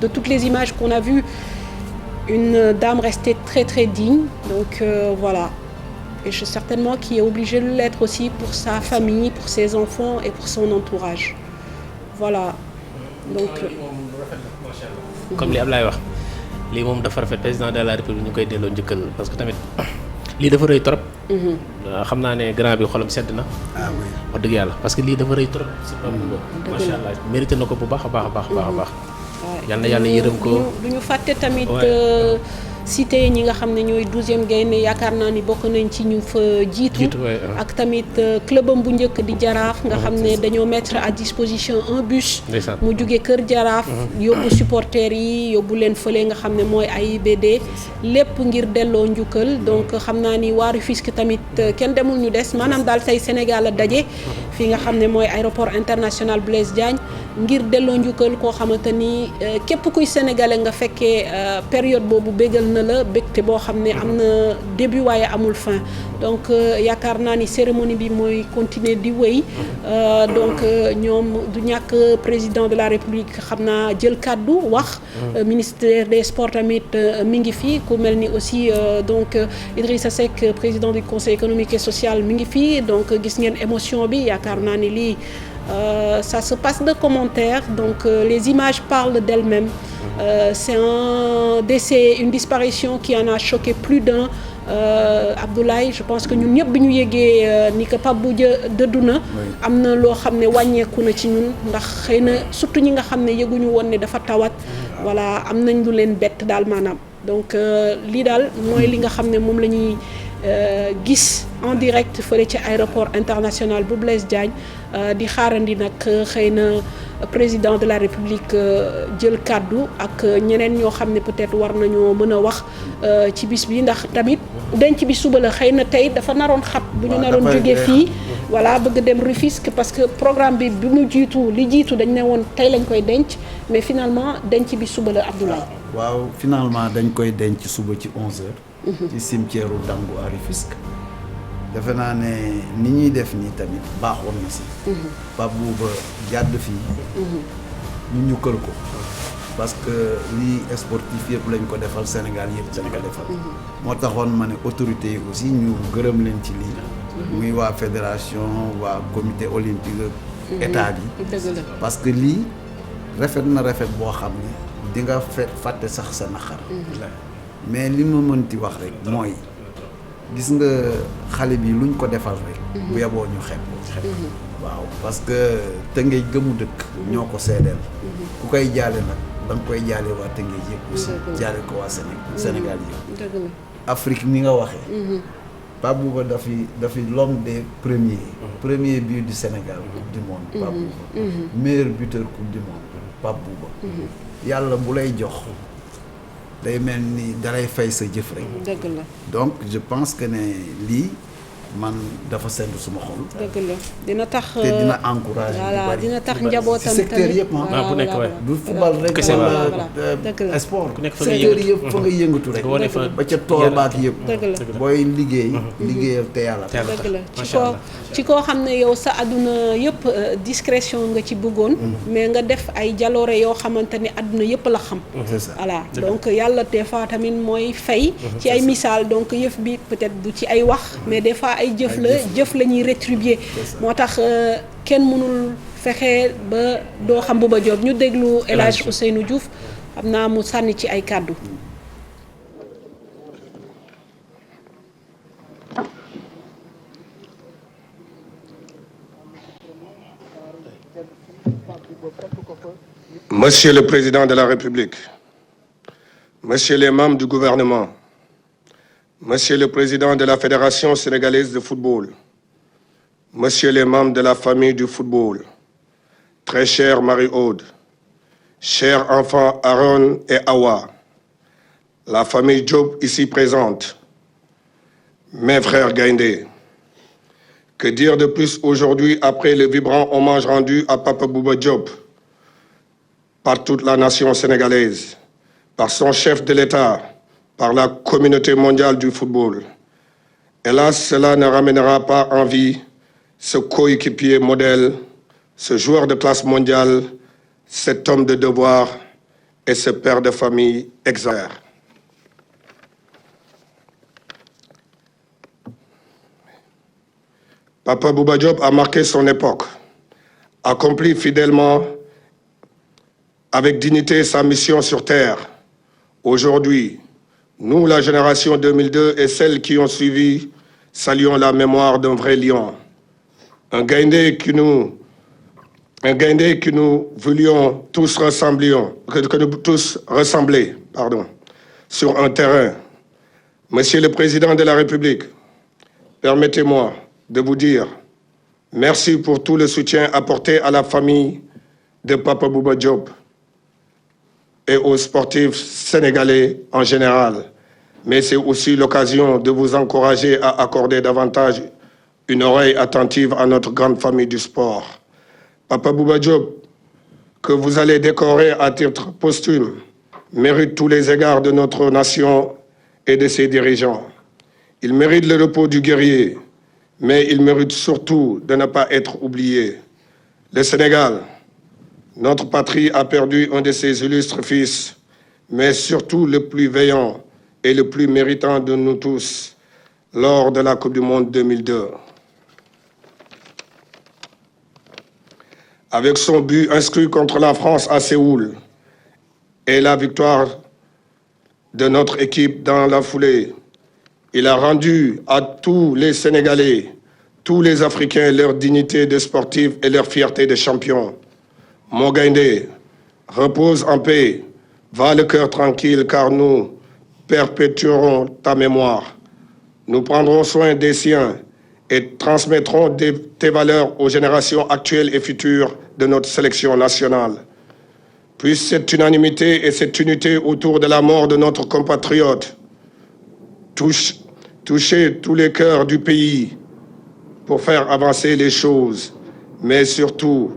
de toutes les images qu'on a vues, une dame restée très très digne. Donc voilà. Et je suis certainement qui est obligé de l'être aussi pour sa famille, pour ses enfants et pour son entourage. Voilà donc. comme li Ablaye wax lii moom dafa rafet président de la république ñu koy delloo njëkkal parce que tamit lii dafa rëy trop. xam naa ne grand bi xolam sedd na. wax dëgg yàlla parce que lii dafa rëy trop. si Pape Bouba macha allah mérité na ko bu baax a baax a baax a baax. yal na yàlla yërëm ko. du ñu fàtte tamit. cité ñi nga xam ne ñooy 12e gaynde yaakaar naa ni bokk nañ ci ñu fa jiitu ak tamit clubam bu njëkk di Jaraaf nga xam ne dañoo mettre à disposition un bus mu jóge kër Jaraaf yóbbu supporters yi yóbbu leen fële nga xam ne mooy AIBD lépp ngir delloo njukkal donc xam naa ni waa Rufisque tamit kenn demul ñu des maanaam daal tey Sénégal a daje fii nga xam ne mooy aéroport international Blaise Diagne ngir delloo njukkal koo xamante ni képp kuy sénégalais nga fekkee période boobu bégal na la bégte boo xam ne am na début waaye amul fin donc yaakaar naa ni cérémonie bi mooy continuer di wéy donc ñoom du ñàkk président de la république xam naa jël kàddu wax ministère des sports tamit mi ngi fi ku mel ni aussi donc Idrissa Seck président du conseil économique et social mi ngi fi donc gis ngeen émotion bi yaakaar naa ni lii ça se passe de commentaires donc les images parlent d'elles-mêmes c'est un décès une disparition qui en a choqué plus d'un Abdoulaye je pense que ñun ñëpp bi ñu yégee ni que Pape Bouba dëddu na am na loo xam ne wàññeeku na ci ñun ndax xëy na surtout ñi nga xam ne yëguñu woon ne dafa tawat voilà am nañ lu leen bett daal maanaam donc lii daal mooy li nga xam ne moom la ñuy gis en direct fële ci aéroport international bu Blaise Diagne di xaarandi nag xëy na président de la république jël kàddu ak ñeneen ñoo xam ne peut-être war nañoo mën a wax ci bis bi ndax tamit denc bi suba la xëy na tey dafa naroon xat bu ñu naroon jóge fii voilà bëgg dem Rufisque parce que programme bi mu jiitu li jiitu dañ ne woon tey lañ koy denc mais finalement denc bi suba la Abdoulaye. waaw finalement dañ koy denc suba ci 11h. ci cimetière u Dangu à Rufisque. defe naa ne ni ñuy def nii tamit baaxoon na si. Pape Bouba jàdd fii. ñu ñukkal ko. parce que lii sportif yëpp lañ ko defal Sénégal yëpp lañ ko defal. moo taxoon ma ne autorités yi aussi ñu gërëm leen ci lii. muy waa fédération waa comité olympique état bi. parce que lii rafet na rafet boo xam ne di nga fàtte sax sa naqar. mais li ma mënti wax rek mooy. gis nga xale bi luñ ko defal rek. bu yeboo ñu xeeb ko. waaw parce que Tëngéej gëmu dëkk. ñoo ko seedeel. ku koy jaale nag da nga koy jaale waa Tëngéej yëpp aussi. jaale ko waa Sénégal yëpp. Afrique ni nga waxee. Pape Bouba dafi l'homme des premiers. premier but du Sénégal coupe du monde. Pape Bouba. meilleur buteur coupe du monde. Pape Bouba. yàlla bu lay jox. day mel ni dalay fay sa jëf rek. dëgg la donc je pense que ne lii man dafa sedd suma xol. dëgg la dina tax. te dina encourager. voilà dina tax njabootam si secteur yëpp bu nekk waay du football rek wala sport. ku nekk fa secteur yëpp fa nga yëngatu rek. ba ca tool baak yëpp. dëgg la booy liggéey. liggéeyal te yàlla. dëgg la ci koo xam ne yow sa àdduna yëpp discrétion nga ci bëggoon. mais nga def ay jaloore yoo xamante ni àdduna yëpp la xam. c'est ça voilà donc yàlla des fois tamit mooy fay. ci ay misaal donc yëf bi peut-être du ci ay wax mais des fois ay jëf la ñuy rétribuer. moo tax kenn mënul fexe ba doo xam Bouba Diop ñu déglu El Hadj Ousseynou Diouf xam naa mu sànni ci ay kàddu. Monsieur le Président de la République, Monsieur les membres du gouvernement, Monsieur le Président de la Fédération sénégalaise de football, Monsieur les membres de la famille du football, très chère Marie-Aude, chers enfants Aaron et Awa, la famille Diop ici présente, mes frères Gaïndé, que dire de plus aujourd'hui après le vibrant hommage rendu à Papa Bouba Diop par toute la nation sénégalaise, par son chef de l'État, par la communauté mondiale du football. Hélas, cela ne ramènera pas en vie ce coéquipier modèle, ce joueur de classe mondiale, cet homme de devoir et ce père de famille exemplaire. Papa Bouba Diop a marqué son époque, accompli fidèlement avec dignité sa mission sur Terre. Aujourd'hui, nous, la génération 2002 et celles qui ont suivi, saluons la mémoire d'un vrai lion. Un Gaïndé que nous voulions tous ressembler, sur un terrain. Monsieur le Président de la République, permettez-moi de vous dire merci pour tout le soutien apporté à la famille de Papa Bouba Diop et aux sportifs sénégalais en général. Mais c'est aussi l'occasion de vous encourager à accorder davantage une oreille attentive à notre grande famille du sport. Papa Bouba Diop, que vous allez décorer à titre posthume, mérite tous les égards de notre nation et de ses dirigeants. Il mérite le repos du guerrier, mais il mérite surtout de ne pas être oublié. Le Sénégal, notre patrie, a perdu un de ses illustres fils, mais surtout le plus vaillant et le plus méritant de nous tous lors de la Coupe du Monde 2002. Avec son but inscrit contre la France à Séoul et la victoire de notre équipe dans la foulée, il a rendu à tous les Sénégalais, tous les Africains leur dignité de sportifs et leur fierté de champions. Mon Gaïndé, repose en paix, va le cœur tranquille car nous perpétuerons ta mémoire. Nous prendrons soin des siens et transmettrons tes valeurs aux générations actuelles et futures de notre sélection nationale. Puisse cette unanimité et cette unité autour de la mort de notre compatriote toucher tous les cœurs du pays pour faire avancer les choses, mais surtout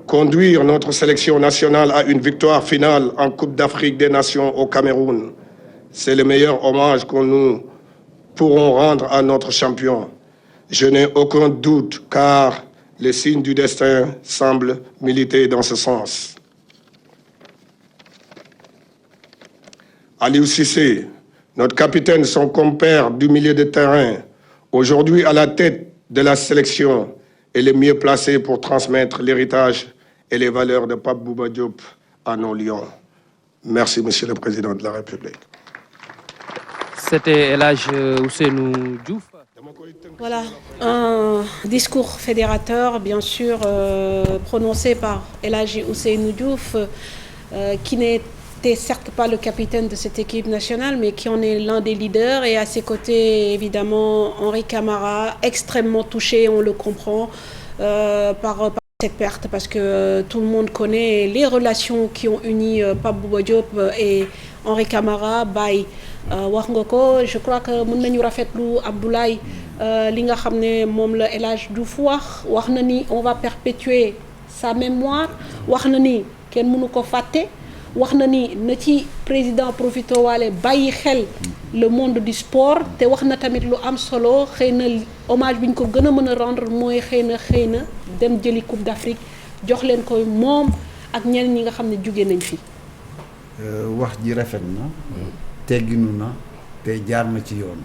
conduire notre sélection nationale à une victoire finale en Coupe d'Afrique des Nations au Cameroun. C'est le meilleur hommage que nous pourrons rendre à notre champion. Je n'ai aucun doute car les signes du destin semblent militer dans ce sens. Aliou Cissé, notre capitaine, son compère du milieu de terrain, aujourd'hui à la tête de la sélection, est le mieux placé pour transmettre l'héritage et les valeurs de Pape Bouba Diop à nos lions. Merci, Monsieur le Président de la République. C'était El Hadj Ousseynou Diouf. Voilà, un discours fédérateur, bien sûr, prononcé par El Hadji Ousseynou Diouf, qui n'était certes pas le capitaine de cette équipe nationale, mais qui en est l'un des leaders. Et à ses côtés, évidemment, Henri Camara, extrêmement touché, on le comprend, par cette perte, parce que tout le monde connaît les relations qui ont uni Pape Bouba Diop et Henri Camara. Baye wax nga ko, je crois que mën nañu rafetlu Abdoulaye li nga xam ne moom la El Hadj Diouf wax na ni on va perpétuer sa mémoire, wax na ni kenn mënu ko fàtte, wax na ni na ci président profito waale bàyyi xel le monde du sport, te wax na tamit lu am solo, xëy na hommage bi ñu ko gën a mën a rendre mooy xëy na dem jëli Coupe d'Afrique jox leen ko moom ak ñeneen ñi nga xam ne jóge nañ fi. wax ji rafet na tegginu na te jaar na ci yoon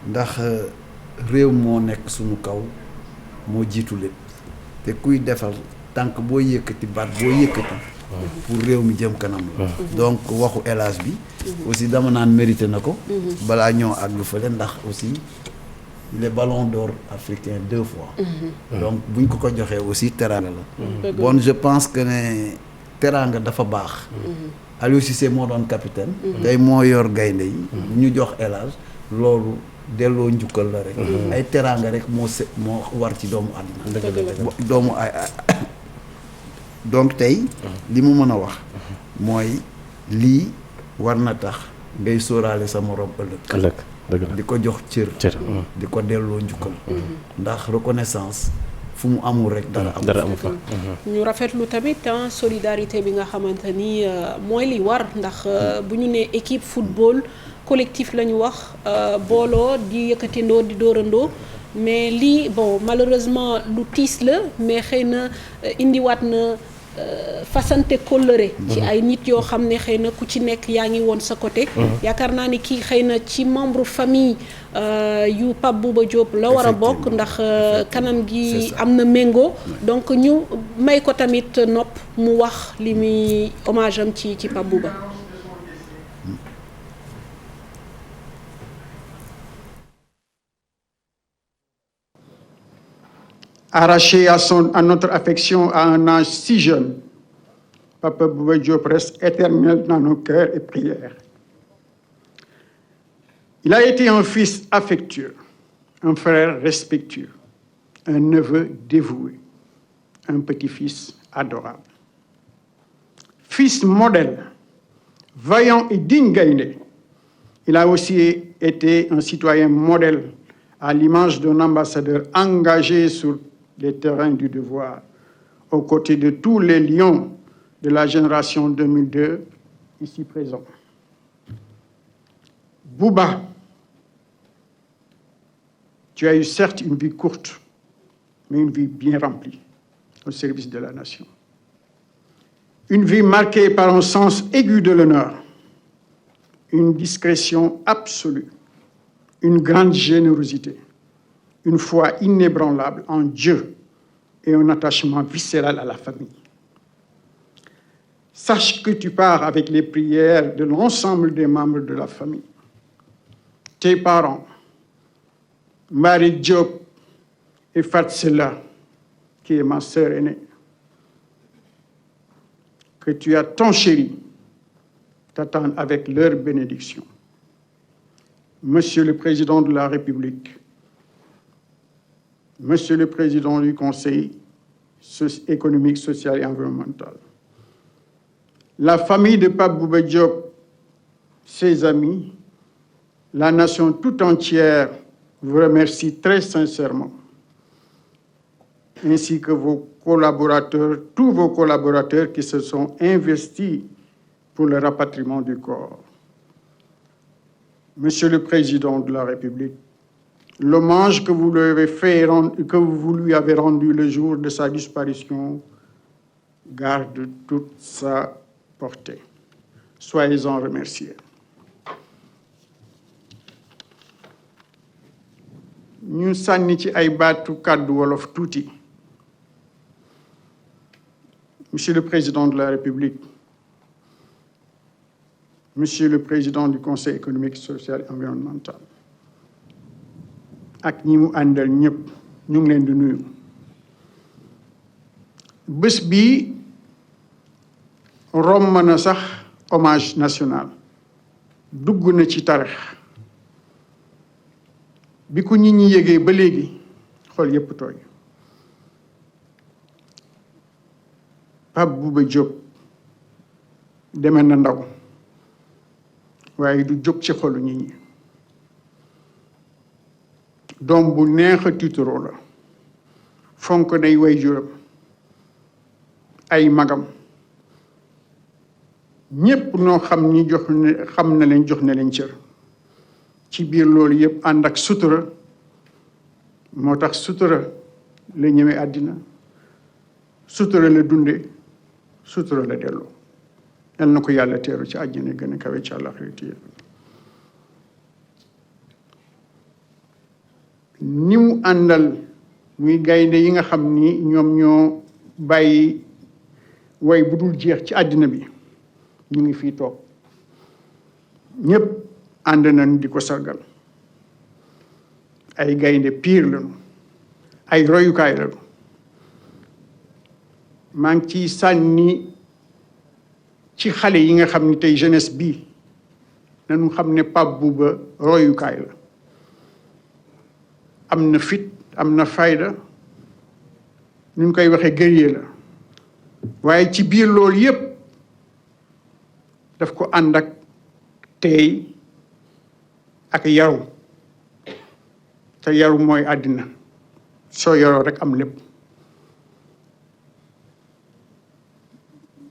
ndax réew moo nekk sunu kaw moo jiitu lépp te kuy defal tànk boo yëkkati baat boo yëkkati pour réew mi jëm kanam la donc waxu El Hadj bi aussi dama naan mérité na ko balaa ñoo àgg fële ndax aussi les ballons d'or africains 2 fois donc buñ ko joxee aussi teraanga la bon je pense que ne teraanga dafa baax Aliou Cissé moo doon capitaine tey moo yor gaynde yi ñu jox El Hadj loolu delloo njukkal la rek ay teraanga rek moo war ci doomu àdduna doomu ay donc tey li mu mën a wax mooy lii war na tax ngay sóoraale sa morom ëllëg di ko jox cër di ko delloo njukkal ndax reconnaissance fu mu amul rek dara amu fa ñu rafetlu tamit solidarité bi nga xamante ni mooy li war ndax bu ñu nee équipe football collectif la ñu wax booloo di yëkkatindoo di dóorandoo mais lii bon malheureusement lu tiis la mais xëy na indiwaat na fasante kóllëre ci ay nit yoo xam ne xëy na ku ci nekk yaa ngi woon sa côté yaakaar naa ni kii xëy na ci membre famille yu Pape Bouba Diop la war a bokk ndax kanam gi am na méngoo donc ñu may ko tamit nopp mu wax li muy hommage am ci Pape Bouba. Arraché à notre affection à un âge si jeune, Papa Bouba Diop reste éternel dans nos cœurs et prières. Il a été un fils affectueux, un frère respectueux, un neveu dévoué, un petit-fils adorable. Fils modèle, vaillant et digne gaïndé, il a aussi été un citoyen modèle à l'image d'un ambassadeur engagé sur les terrains du devoir, aux côtés de tous les lions de la génération 2002, ici présents. Bouba, tu as eu certes une vie courte, mais une vie bien remplie, au service de la nation. Une vie marquée par un sens aigu de l'honneur, une discrétion absolue, une grande générosité, une foi inébranlable en Dieu et un attachement viscéral à la famille. Sache que tu pars avec les prières de l'ensemble des membres de la famille. Tes parents, Marie Diop et Fatsela, qui est ma sœur aînée, que tu as tant chéri, t'attendent avec leur bénédiction. Monsieur le Président de la République, Monsieur le Président du Conseil économique, social et environnemental, la famille de Pape Bouba Diop, ses amis, la nation tout entière vous remercie très sincèrement, ainsi que vos collaborateurs, tous vos collaborateurs qui se sont investis pour le rapatriement du corps. Monsieur le Président de la République, l'hommage que vous lui avez rendu le jour de sa disparition garde toute sa portée. Soyez-en remerciés. ñu sànni ci ay baatu kàddu wolof tuuti. Monsieur le Président de la République, Monsieur le Président du Conseil économique, social et environnemental, ak ñi mu àndal ñëpp ñu ngi leen di nuyu. Bés bii romb na sax hommage national dugg na ci tarix bi ko nit ñi yégee ba léegi xol yépp tooy. Pape Bouba Diop deme na ndaw waaye du jóg ci xolu nit ñi. doom bu neex a tiitaroo la fonk nay waajuram ay magam ñépp noo xam ni xam na leen jox na leen cër ci biir loolu yépp ànd ak sutura moo tax sutura la ñëwee àddina sutura la dunde sutura la delloo yal na ko yàlla teeru ci àjjana gën a kawe ci àllaxira. ni mu àndal muy gaynde yi nga xam ni ñoom ñoo bàyyi way bu dul jeex ci àddina bi ñu ngi fii toog ñépp ànd nañ di ko sargal ay gaynde piir lañu ay royukaay lañu. maa ngi ciy sànni ci xale yi nga xam ni tey jeunesse bii nañu xam ne Pape Bouba royukaay la. am na fit am na fayda ñu koy waxee guerrier la waaye ci biir loolu yépp daf ko ànd ak teey ak yaru te yaru mooy àddina soo yaroo rek am lépp.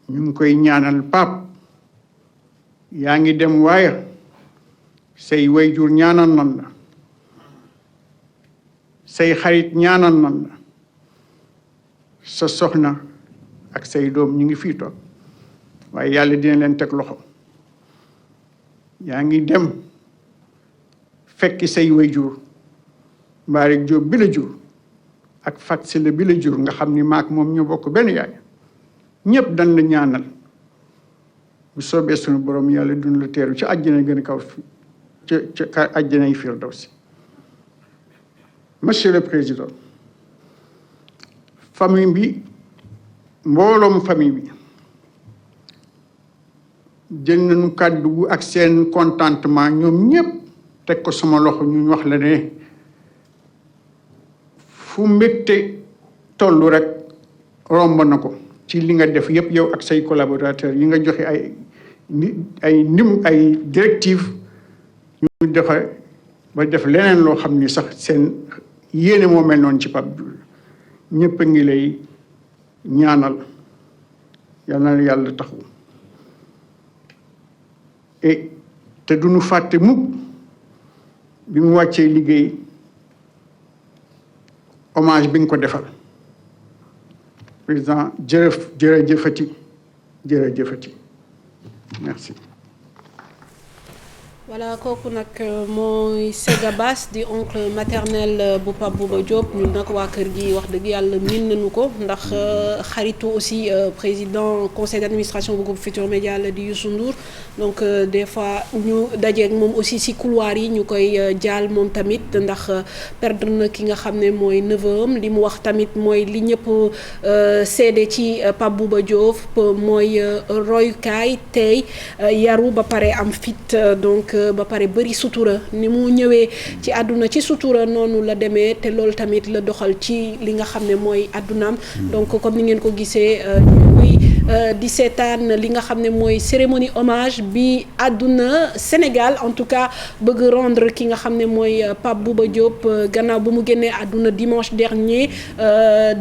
ñu ngi koy ñaanal Pape yaa ngi dem waaye say wayjur ñaanal nan la say xarit ñaanal nan la sa soxna ak say doom ñu ngi fii toog waaye yàlla dina leen teg loxo. yaa ngi dem fekki say wayjur Mbaarik Jóob bi la jur ak Fat Sila bi la jur nga xam ni maak moom ñoo bokk benn yaay ñépp dañ la ñaanal bu soobee suñu borom yàlla dund la teeru ci àjjana gën a kaw ca àjjana yi firdawsi. Monsieur le Président, famille bi mbooloom famille bi jël nañu kàddu gu ak seen contentement ñoom ñépp teg ko sama loxo ñu wax la ne fu mbégte tollu rek romb na ko ci li nga def yépp yow ak say collaborateurs yi nga joxe ay directives ñu defe ba def leneen loo xam ni sax seen yéene moo mel noonu ci Pape Diouf ñépp a ngi lay ñaanal yal na yàlla taxu te duñu fàtte mukk bi mu wàccee liggéey hommage bi nga ko defal président jërëjëfati merci. voilà kooku nag mooy Sega Bass di oncle maternel bu Pape Bouba Diop ñun nag waa kër gi wax dëgg yàlla miin nañu ko ndax xaritu aussi président conseil d'administration bu groupe Futurs Médias la di Youssou Ndour donc des fois ñu dajeeg moom aussi ci couloir yi ñu koy jaal moom tamit ndax perdre na ki nga xam ne mooy neveu am li mu wax tamit mooy li ñëpp seede ci Pape Bouba Diop mooy royukaay tey yaru ba pare am fit donc ba pare bëri sutura ni mu ñëwee ci àdduna ci sutura noonu la demee te loolu tamit la doxal ci li nga xam ne mooy àddunaam donc comme ni ngeen ko gisee muy di seetaan li nga xam ne mooy cérémonie hommage bi àdduna Sénégal en tout cas bëgg rendre ki nga xam ne mooy Pape Bouba Diop gannaaw bu mu génnee àdduna dimanche dernier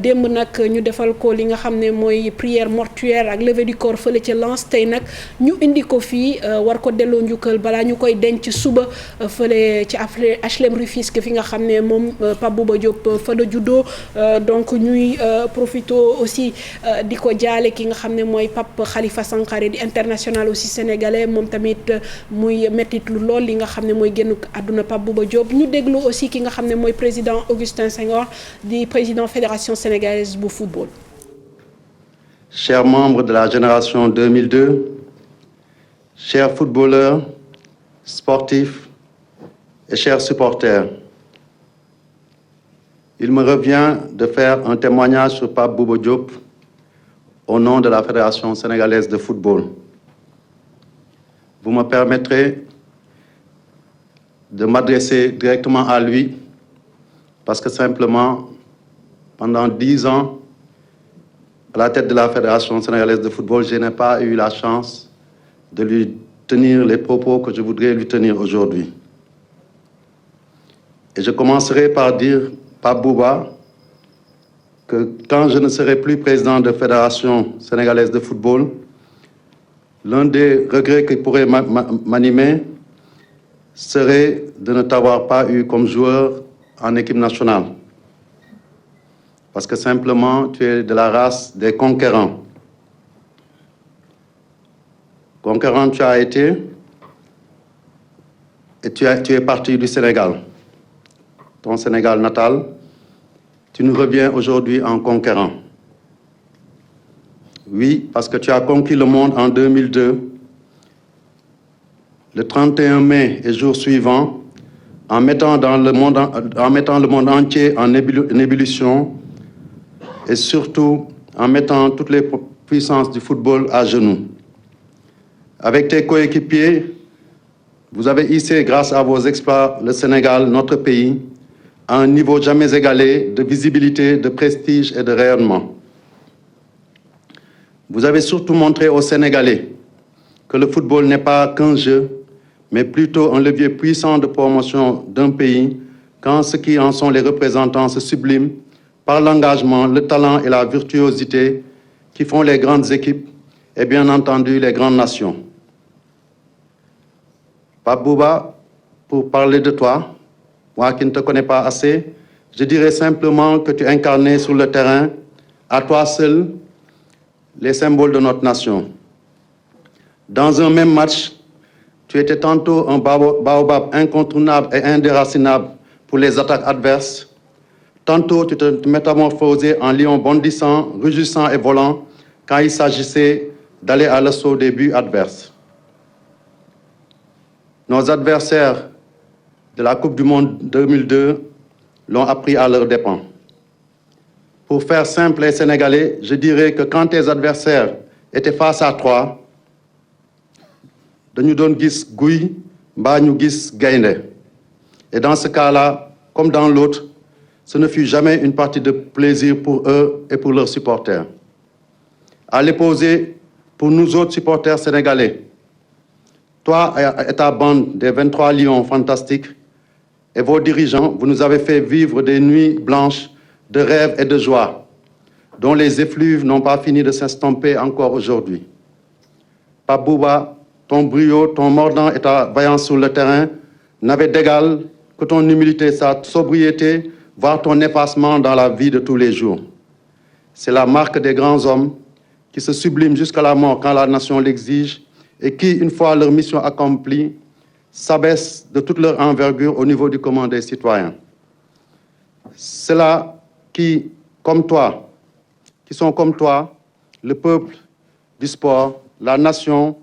démb nag ñu defal ko li nga xam ne mooy prière mortuaire ak levée du corps fële ca Lens tey nag ñu indi ko fii war ko delloo njukkal balaa ñu koy denc suba fële ci HLM Rufisque fi nga xam ne moom Pape Bouba Diop fa la juddoo donc ñuy profito aussi di ko jaale ki nga xam ne mooy Pape Khalifa Sankaré di international aussi sénégalais moom tamit muy mettit lu lool li nga xam ne mooy génn àdduna Pape Bouba Diop ñu déglu aussi ki nga xam ne mooy président Augustin Senghor di président fédération sénégalaise bu football. Chers membres de la génération 2002, chers footballeurs, sportifs et chers supporters, il me revient de faire un témoignage sur Pape Bouba Diop au nom de la Fédération sénégalaise de football. Vous me permettrez de m'adresser directement à lui parce que simplement, pendant 10 ans, à la tête de la Fédération sénégalaise de football, je n'ai pas eu la chance de lui tenir les propos que je voudrais lui tenir aujourd'hui. Et je commencerai par dire, Pape Bouba, que quand je ne serai plus président de la Fédération sénégalaise de football, l'un des regrets qui pourrait m'animer serait de ne t'avoir pas eu comme joueur en équipe nationale. Parce que simplement, tu es de la race des conquérants. Conquérant, tu as été, et tu es parti du Sénégal, ton Sénégal natal. Tu nous reviens aujourd'hui en conquérant. Oui, parce que tu as conquis le monde en 2002, le 31 mai et jour suivant, en mettant le monde entier en ébullition et surtout en mettant toutes les puissances du football à genoux. Avec tes coéquipiers, vous avez hissé, grâce à vos exploits, le Sénégal, notre pays, à un niveau jamais égalé de visibilité, de prestige et de rayonnement. Vous avez surtout montré aux Sénégalais que le football n'est pas qu'un jeu, mais plutôt un levier puissant de promotion d'un pays, quand ceux qui en sont les représentants se subliment par l'engagement, le talent et la virtuosité qui font les grandes équipes et bien entendu les grandes nations. Pape Bouba, pour parler de toi, moi qui ne te connais pas assez, je dirais simplement que tu incarnais sur le terrain, à toi seul, les symboles de notre nation. Dans un même match, tu étais tantôt un baobab incontournable et indéracinable pour les attaques adverses. Tantôt, tu te métamorphosais en lion bondissant, rugissant et volant quand il s'agissait d'aller à l'assaut des buts adverses. Nos adversaires de la Coupe du Monde 2002 l'ont appris à leurs dépens. Pour faire simple et sénégalais, je dirais que quand tes adversaires étaient face à toi, dañu doon gis guy mbaa ñu gis gaynde. Et dans ce cas-là, comme dans l'autre, ce ne fut jamais une partie de plaisir pour eux et pour leurs supporters. À l'opposé, pour nous autres supporters sénégalais, toi et ta bande des 23 lions fantastiques et vos dirigeants, vous nous avez fait vivre des nuits blanches de rêves et de joie, dont les effluves n'ont pas fini de s'estomper encore aujourd'hui. Pape Bouba, ton brio, ton mordant et ta vaillance sur le terrain n'avaient d'égal que ton humilité, sa sobriété, voire ton effacement dans la vie de tous les jours. C'est la marque des grands hommes qui se subliment jusqu'à la mort quand la nation l'exige et qui, une fois leur mission accomplie, s'abaissent de toute leur envergure au niveau du commun des citoyens. Ceux-là qui sont comme toi, le peuple du sport, la nation,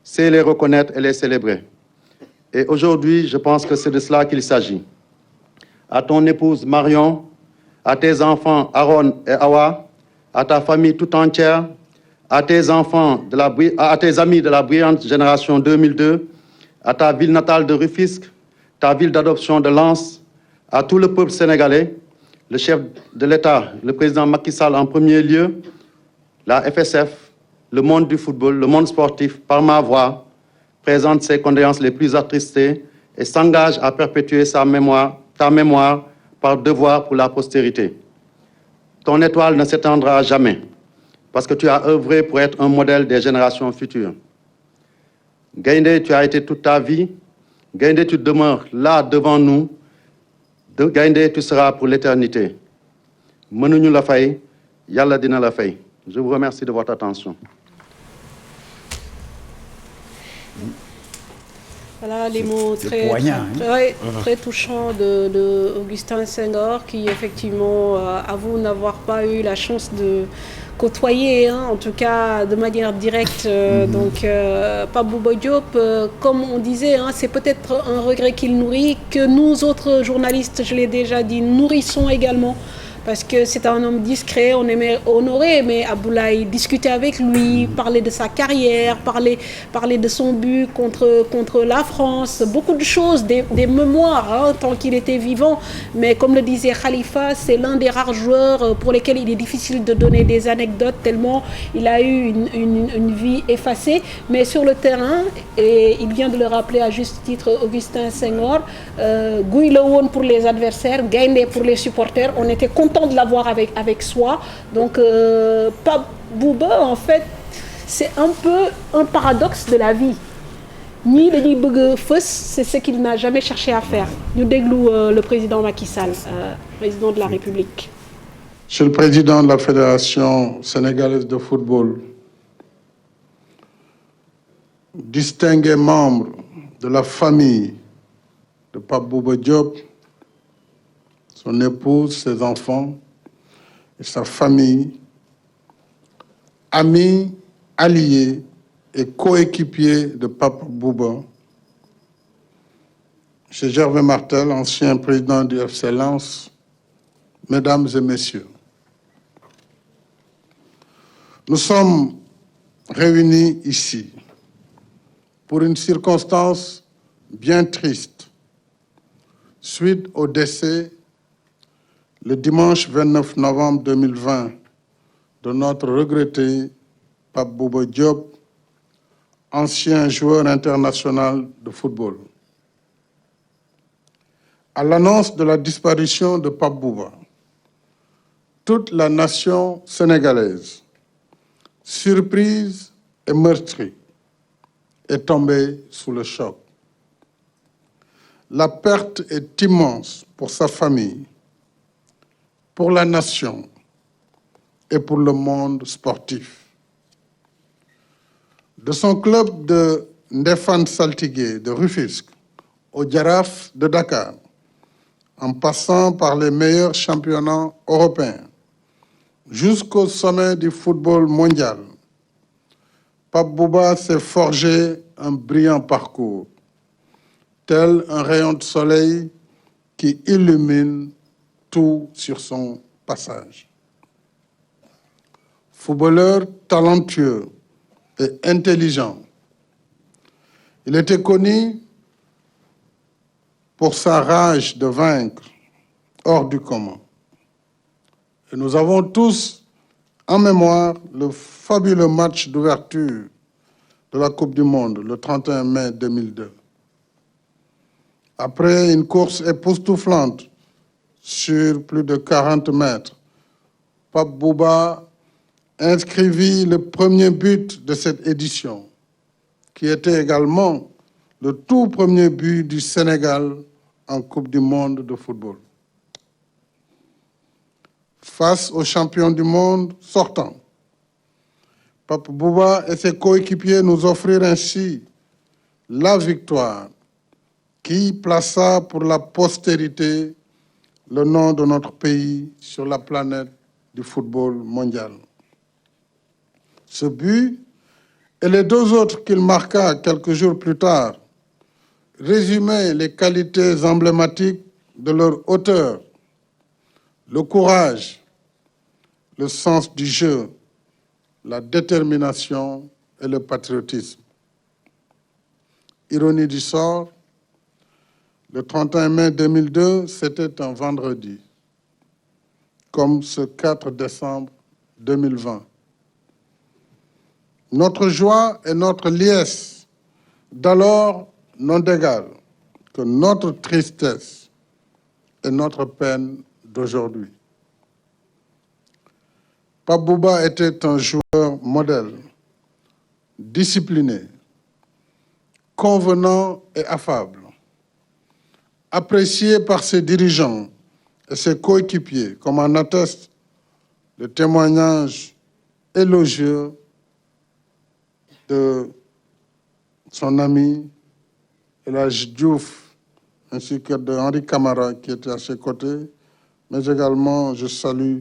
sait les reconnaître et les célébrer. Et aujourd'hui, je pense que c'est de cela qu'il s'agit. À ton épouse Marion, à tes enfants Aaron et Awa, à ta famille tout entière, à tes à tes amis de la brillante génération 2002, à ta ville natale de Rufisque, ta ville d'adoption de Lens, à tout le peuple sénégalais, le chef de l'État, le président Macky Sall en premier lieu, la FSF, le monde du football, le monde sportif, par ma voix, présente ses condoléances les plus attristées et s'engage à perpétuer ta mémoire par devoir pour la postérité. Ton étoile ne s'éteindra jamais, parce que tu as œuvré pour être un modèle des générations futures. Gaïndé, tu as été toute ta vie. Gaïndé, tu demeures là devant nous. Gaïndé, tu seras pour l'éternité. Mënuñu la fay, Yàlla dina la fay. Je vous remercie de votre attention. Voilà les mots très touchants de Augustin Senghor, qui effectivement avoue n'avoir pas eu la chance de côtoyer, en tout cas de manière directe. Donc Pape Bouba Diop, comme on disait, c'est peut-être un regret qu'il nourrit, que nous autres journalistes, je l'ai déjà dit, nourrissons également. Parce que c'est un homme discret, on aimait honorer, mais Abdoulaye, discuter avec lui, parler de sa carrière, parler de son but contre la France, beaucoup de choses, des mémoires, tant qu'il était vivant. Mais comme le disait Khalifa, c'est l'un des rares joueurs pour lesquels il est difficile de donner des anecdotes, tellement il a eu une vie effacée. Mais sur le terrain, et il vient de le rappeler à juste titre Augustin Senghor, Guy Lewon pour les adversaires, Gaïndé pour les supporters, on était content de l'avoir avec soi. Donc Pape Bouba, en fait, c'est un peu un paradoxe de la vie. Ni dañuy bëgg fës, c'est ce qu'il n'a jamais cherché à faire. Ñu déglu le président Macky Sall, président de la République. Monsieur le président de la Fédération sénégalaise de football, distingués membres de la famille de Pape Bouba Diop, son épouse, ses enfants et sa famille, amis, alliés et coéquipiers de Pape Bouba, M. Gervais Martel, ancien président du FC Lens, mesdames et messieurs, nous sommes réunis ici pour une circonstance bien triste suite au décès le dimanche 29 novembre 2020 de notre regretté Pape Bouba Diop, ancien joueur international de football. À l'annonce de la disparition de Pape Bouba, toute la nation sénégalaise, surprise et meurtrie, est tombée sous le choc. La perte est immense pour sa famille, pour la nation et pour le monde sportif. De son club de Ndefane Saltigué de Rufisque au Jaraaf de Dakar, en passant par les meilleurs championnats européens, jusqu'au sommet du football mondial, Pape Bouba s'est forgé un brillant parcours, tel un rayon de soleil qui illumine tout sur son passage. Footballeur talentueux et intelligent, il était connu pour sa rage de vaincre hors du commun. Et nous avons tous en mémoire le fabuleux match d'ouverture de la Coupe du Monde, le 31 mai 2002. Après une course époustouflante sur plus de 40 mètres, Pape Bouba inscrivit le premier but de cette édition, qui était également le tout premier but du Sénégal en Coupe du Monde de football. Face aux champions du monde sortants, Pape Bouba et ses coéquipiers nous offrirent ainsi la victoire qui plaça pour la postérité le nom de notre pays sur la planète du football mondial. Ce but et les deux autres qu'il marqua quelques jours plus tard résumaient les qualités emblématiques de leur auteur, le courage, le sens du jeu, la détermination et le patriotisme. Ironie du sort, le 31 mai 2002, c'était un vendredi, comme ce 4 décembre 2020. notre joie et notre liesse d'alors n'ont d'égal que notre tristesse et notre peine d'aujourd'hui. Pape Bouba était un joueur modèle, discipliné, convenant et affable, apprécié par ses dirigeants et ses coéquipiers, comme en atteste le témoignage élogieux de son ami El Hadji Diouf, ainsi que de Henri Camara qui était à ses côtés, mais également je salue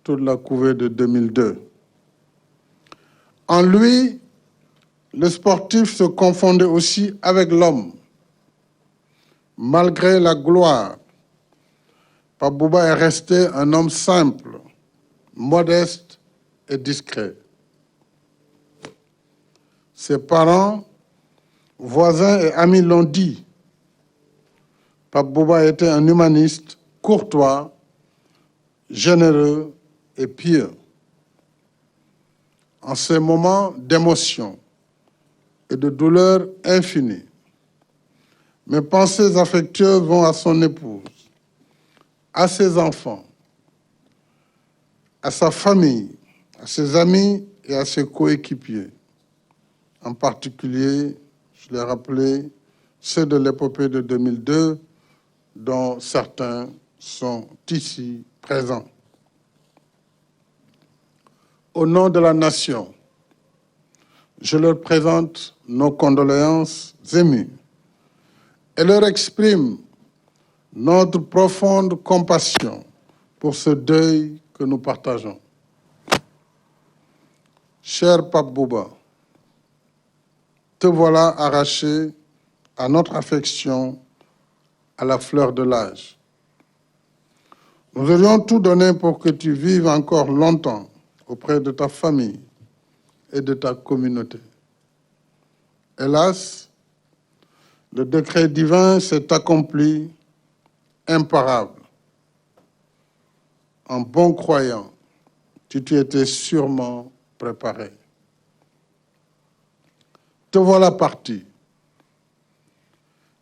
toute la couvée de 2002. En lui, le sportif se confondait aussi avec l'homme. Malgré la gloire, Pape Bouba est resté un homme simple, modeste et discret. Ses parents, voisins et amis l'ont dit. Pape Bouba était un humaniste, courtois, généreux et pieux. En ces moments d'émotion et de douleur infinie, mes pensées affectueuses vont à son épouse, à ses enfants, à sa famille, à ses amis et à ses coéquipiers. En particulier, je l'ai rappelé, ceux de l'épopée de 2002, dont certains sont ici présents. Au nom de la nation, je leur présente nos condoléances émues et leur exprime notre profonde compassion pour ce deuil que nous partageons. Cher Pape Bouba, te voilà arraché à notre affection à la fleur de l'âge. Nous aurions tout donné pour que tu vives encore longtemps auprès de ta famille et de ta communauté. Hélas, le décret divin s'est accompli imparable. En bon croyant, tu t'y étais sûrement préparé. Te voilà parti.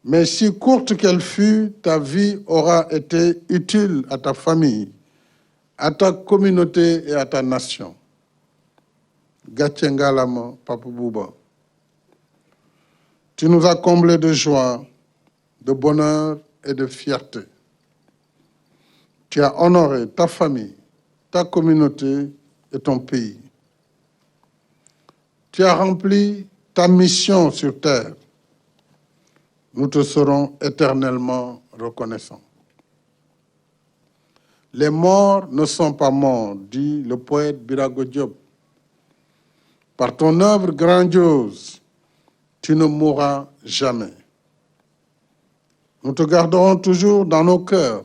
Mais si courte qu'elle fût, ta vie aura été utile à ta famille, à ta communauté et à ta nation. Gatche ngalama, Pape Bouba. Tu nous as comblés de joie, de bonheur et de fierté. Tu as honoré ta famille, ta communauté et ton pays. Tu as rempli ta mission sur terre. Nous te serons éternellement reconnaissants. Les morts ne sont pas morts, dit le poète Birago Diop. Par ton œuvre grandiose, tu ne mourras jamais. Nous te garderons toujours dans nos cœurs.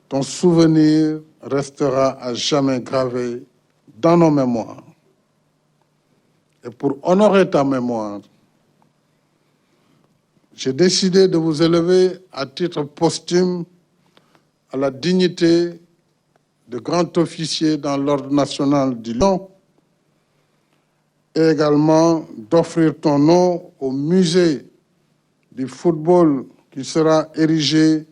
Ton souvenir restera à jamais gravé dans nos mémoires. Et pour honorer ta mémoire, j'ai décidé de vous élever à titre posthume à la dignité de grand officier dans l'Ordre national du Lion et également d'offrir ton nom au musée du football qui sera érigé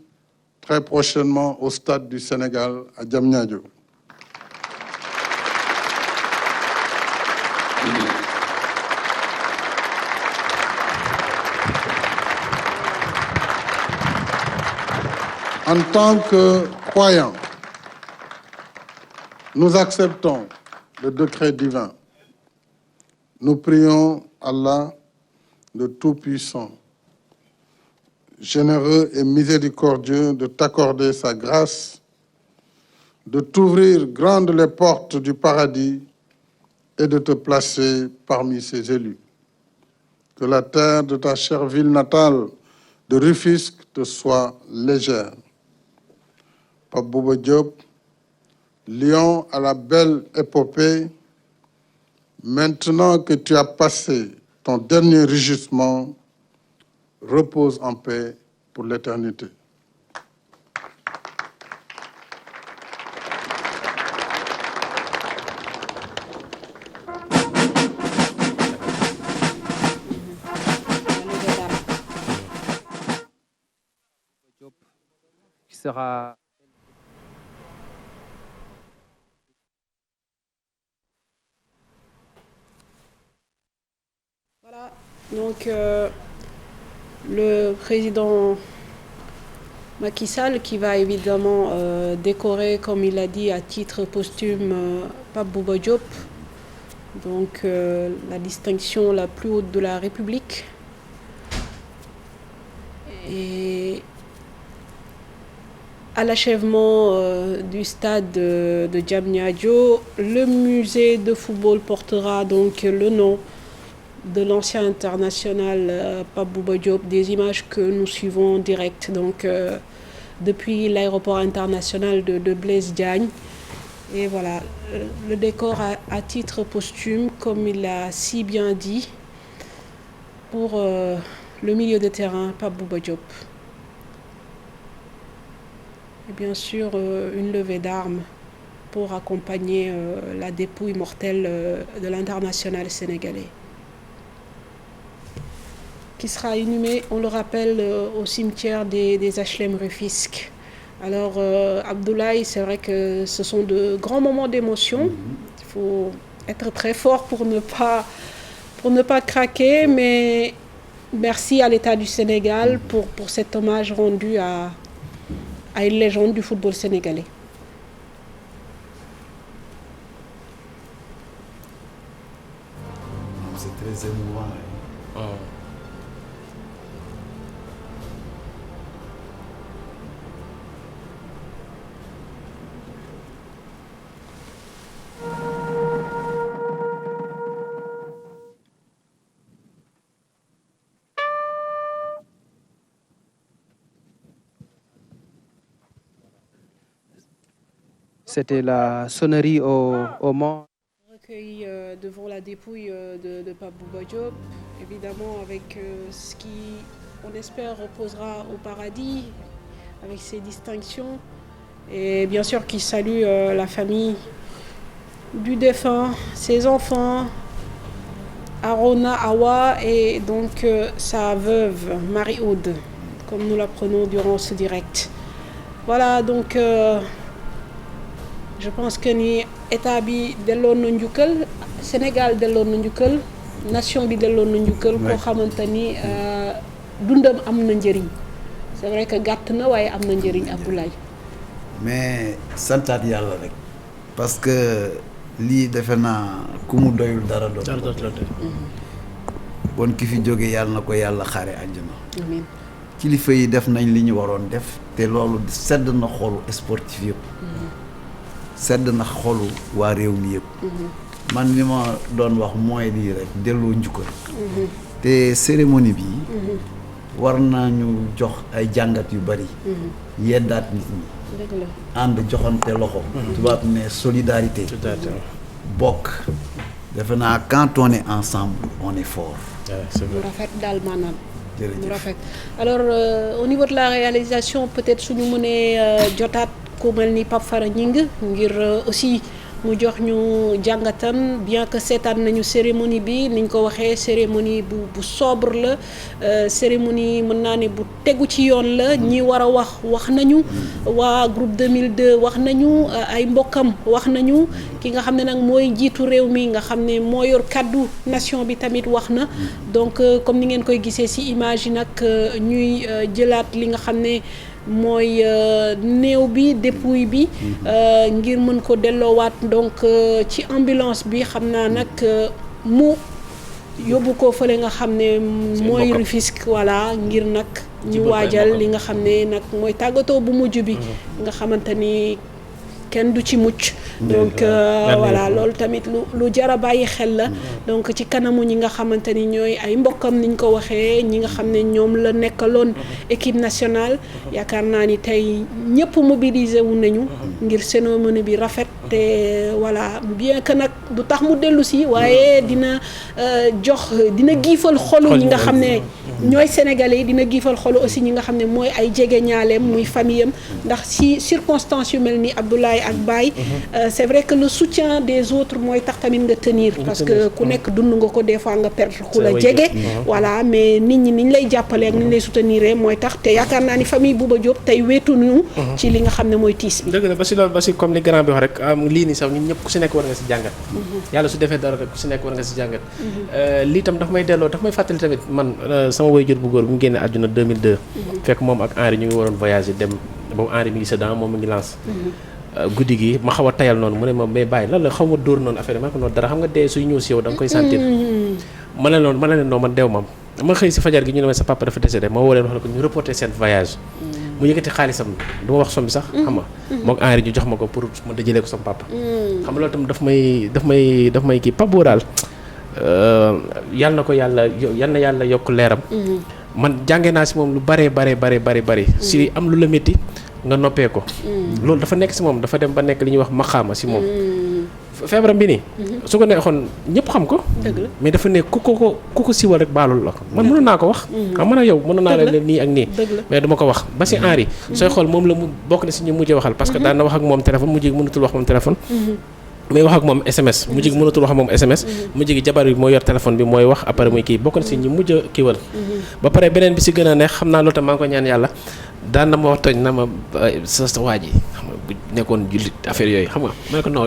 très prochainement au Stade du Sénégal à Diamniadio. En tant que croyants, nous acceptons le décret divin. Nous prions Allah, le Tout-Puissant, généreux et miséricordieux, de t'accorder sa grâce, de t'ouvrir grandes les portes du paradis et de te placer parmi ses élus. Que la terre de ta chère ville natale de Rufisque te soit légère. Pape Bouba Diop, lion à la belle épopée, maintenant que tu as passé ton dernier rugissement, repose en paix pour l'éternité. sera... Voilà, donc le président Macky Sall qui va évidemment décorer, comme il a dit, à titre posthume Pape Bouba Diop, donc la distinction la plus haute de la République. Et à l'achèvement du stade de Diamniadio, le musée de football portera donc le nom de l'ancien international Pape Bouba Diop, des images que nous suivons en direct donc, depuis l'aéroport international de Blaise Diagne. Et voilà, le décor à titre posthume, comme il l'a si bien dit, pour le milieu de terrain Pape Bouba Diop. Et bien sûr, une levée d'armes pour accompagner la dépouille mortelle de l'international sénégalais, qui sera inhumé, on le rappelle, au cimetière des HLM Rufisque. Alors, Abdoulaye, c'est vrai que ce sont de grands moments d'émotion. Il faut être très fort pour ne pas craquer, mais merci à l'État du Sénégal pour cet hommage rendu à une légende du football sénégalais. C'est très émouvant. Oh. C'était la sonnerie au mort. Recueilli devant la dépouille de Pape Bouba Diop, évidemment avec ce qui, on espère, reposera au paradis, avec ses distinctions. Et bien sûr qui salue la famille du défunt, ses enfants, Arona Awa et donc sa veuve Marie-Aude, comme nous l'apprenons durant ce direct. Voilà donc... je pense que ni état bi delloon na njukkal, Sénégal delloon na njukkal, nation bi delloon na njukkal koo xamante ni dundam am na njëriñ. C'est vrai que gàtt na waaye am na njëriñ, Abdoulaye. mais santaat yàlla rek parce que lii defe naa ku mu doyul dara dootul bon ki fi jóge yàlla na ko yàlla xaare àjjana. Amiin. kilifa yi def nañ li ñu waroon def te loolu sedd na xolu sportif yëpp. sedd na xolu waa réew mi yëpp. man li ma doon wax mooy lii rek delloo njukkal. te cérémonie bi war nañu jox ay jàngat yu bari. yeddaat nit ñi. dëgg la. ànd joxante loxo. tubaab ne solidarité. bokk. defe naa quand on est ensemble on est fort. mu rafet daal maanaam. jërëjëf mu rafet alors au niveau de la réalisation peut-être suñu mënee jotaat ku mel ni Pape Fara Gningue ngir aussi mu jox ñu jàngatan, bien que seetaan nañu cérémonie bi niñ ko waxee cérémonie bu sobre la, cérémonie mën naa ne bu tegu ci yoon la, ñi war a wax nañu, waa groupe 2002 wax nañu, ay mbokkam wax nañu, ki nga xam ne nag mooy jiitu réew mi nga xam ne moo yor kàddu nation bi tamit wax na. Donc comme ni ngeen koy gisee ci image yi nag ñuy jëlaat li nga xam ne mooy néew bi dépouille bi ngir mën ko delloowaat donc ci ambulance bi xam naa nag mu yóbbu ko fële nga xam ne mooy Rufisque, voilà, ngir nag ñu waajal li nga xam ne nag mooy tàggatoo bu mujj bi nga xamante ni kenn du ci mucc. Donc voilà, loolu tamit lu jara bàyyi xel la. Donc ci kanamu ñi nga xamante ni ñooy ay mbokkam niñ ko waxee, ñi nga xam ne ñoom la nekkaloon équipe nationale, yaakaar naa ni tey ñëpp mobilisé wu nañu ngir cérémonie bi rafet. te voilà, bien que nag du tax mu dellu si waaye dina giifal xolu ñi nga xam ne ñooy sénégalais yi dina giifal xolu aussi ñi nga xam ne mooy ay jege ñaaleem muy famille am ndax ci circonstances yu mel ni Abdoulaye ak Baye c'est vrai que le soutien des autres mooy tax tamit nga tenir parce que ku nekk dund nga ko des fois nga perdre ku la jege voilà mais nit ñi niñ lay jàppale ak niñ lay soutenir mooy tax te yaakaar naa ni famille Bouba Diop tey weetuñu ci li nga xam ne mooy tiis bi dëgg la ba si loolu ba si comme li grand bi wax rek lii nii sax ñun ñëpp ku si nekk war nga si jàngat yàlla su defee dara rek ku si nekk war nga si jàngat lii tam daf may fàttali tamit man sama waajur bu góor bu mu génne àdduna 2002 fekk moom ak Henri ñu ngi waroon voyager dem boobu Henri mi ngi Sedan moom mi ngi lance guddi gi ma xaw a tayal noonu mu ne ma mais bàyyi lan la xaw ma dóor noonu affaire ma ko noonu dara xam nga dee suy ñëw si yow da nga koy sentir ma ne noonu man deew mam ma xëy si fajar gi ñu ne ma sa papa dafa décédé ma woo leen wax la ko ñu reporter seen voyage mu yëkkati xaalisam du ma wax som bi sax xam nga mook Henri ñu jox ma ko pour ma dëjëlee ko sama papa xam nga loolu tam daf may kii Pape Bouba daal yal na yàlla yokk leeram man jàngee naa si moom lu bare si am lu la métti nga noppee ko loolu dafa nekk si moom dafa dem ba nekk li ñuy wax maxaama si moom feebaram bi nii su ko neexoon ñëpp xam ko mais dafa nekk ku ko siwal rek baalul la ko man mënoon naa ko wax xam man a yow mënoon naa la nii ak nii mais duma ko wax ba si Henri sooy xool moom la mu bokk na si ñu mujjee waxal parce que daan na wax ak moom téléphone mujj gi mënatul wax moom téléphone mais wax ak moom SMS mujj gi mënatul wax ak moom SMS mujj gi jabar bi mooy yor téléphone bi mooy wax après muy kii bokk na si ñu mujj a kiiwal ba pare beneen bi si gën a neex xam naa loolu tam maa ngi ko ñaan yàlla daan na ma wax tooñ na ma sa waa ji xam nga bu nekkoon jullit affaire yooyu xam nga ma ne ko non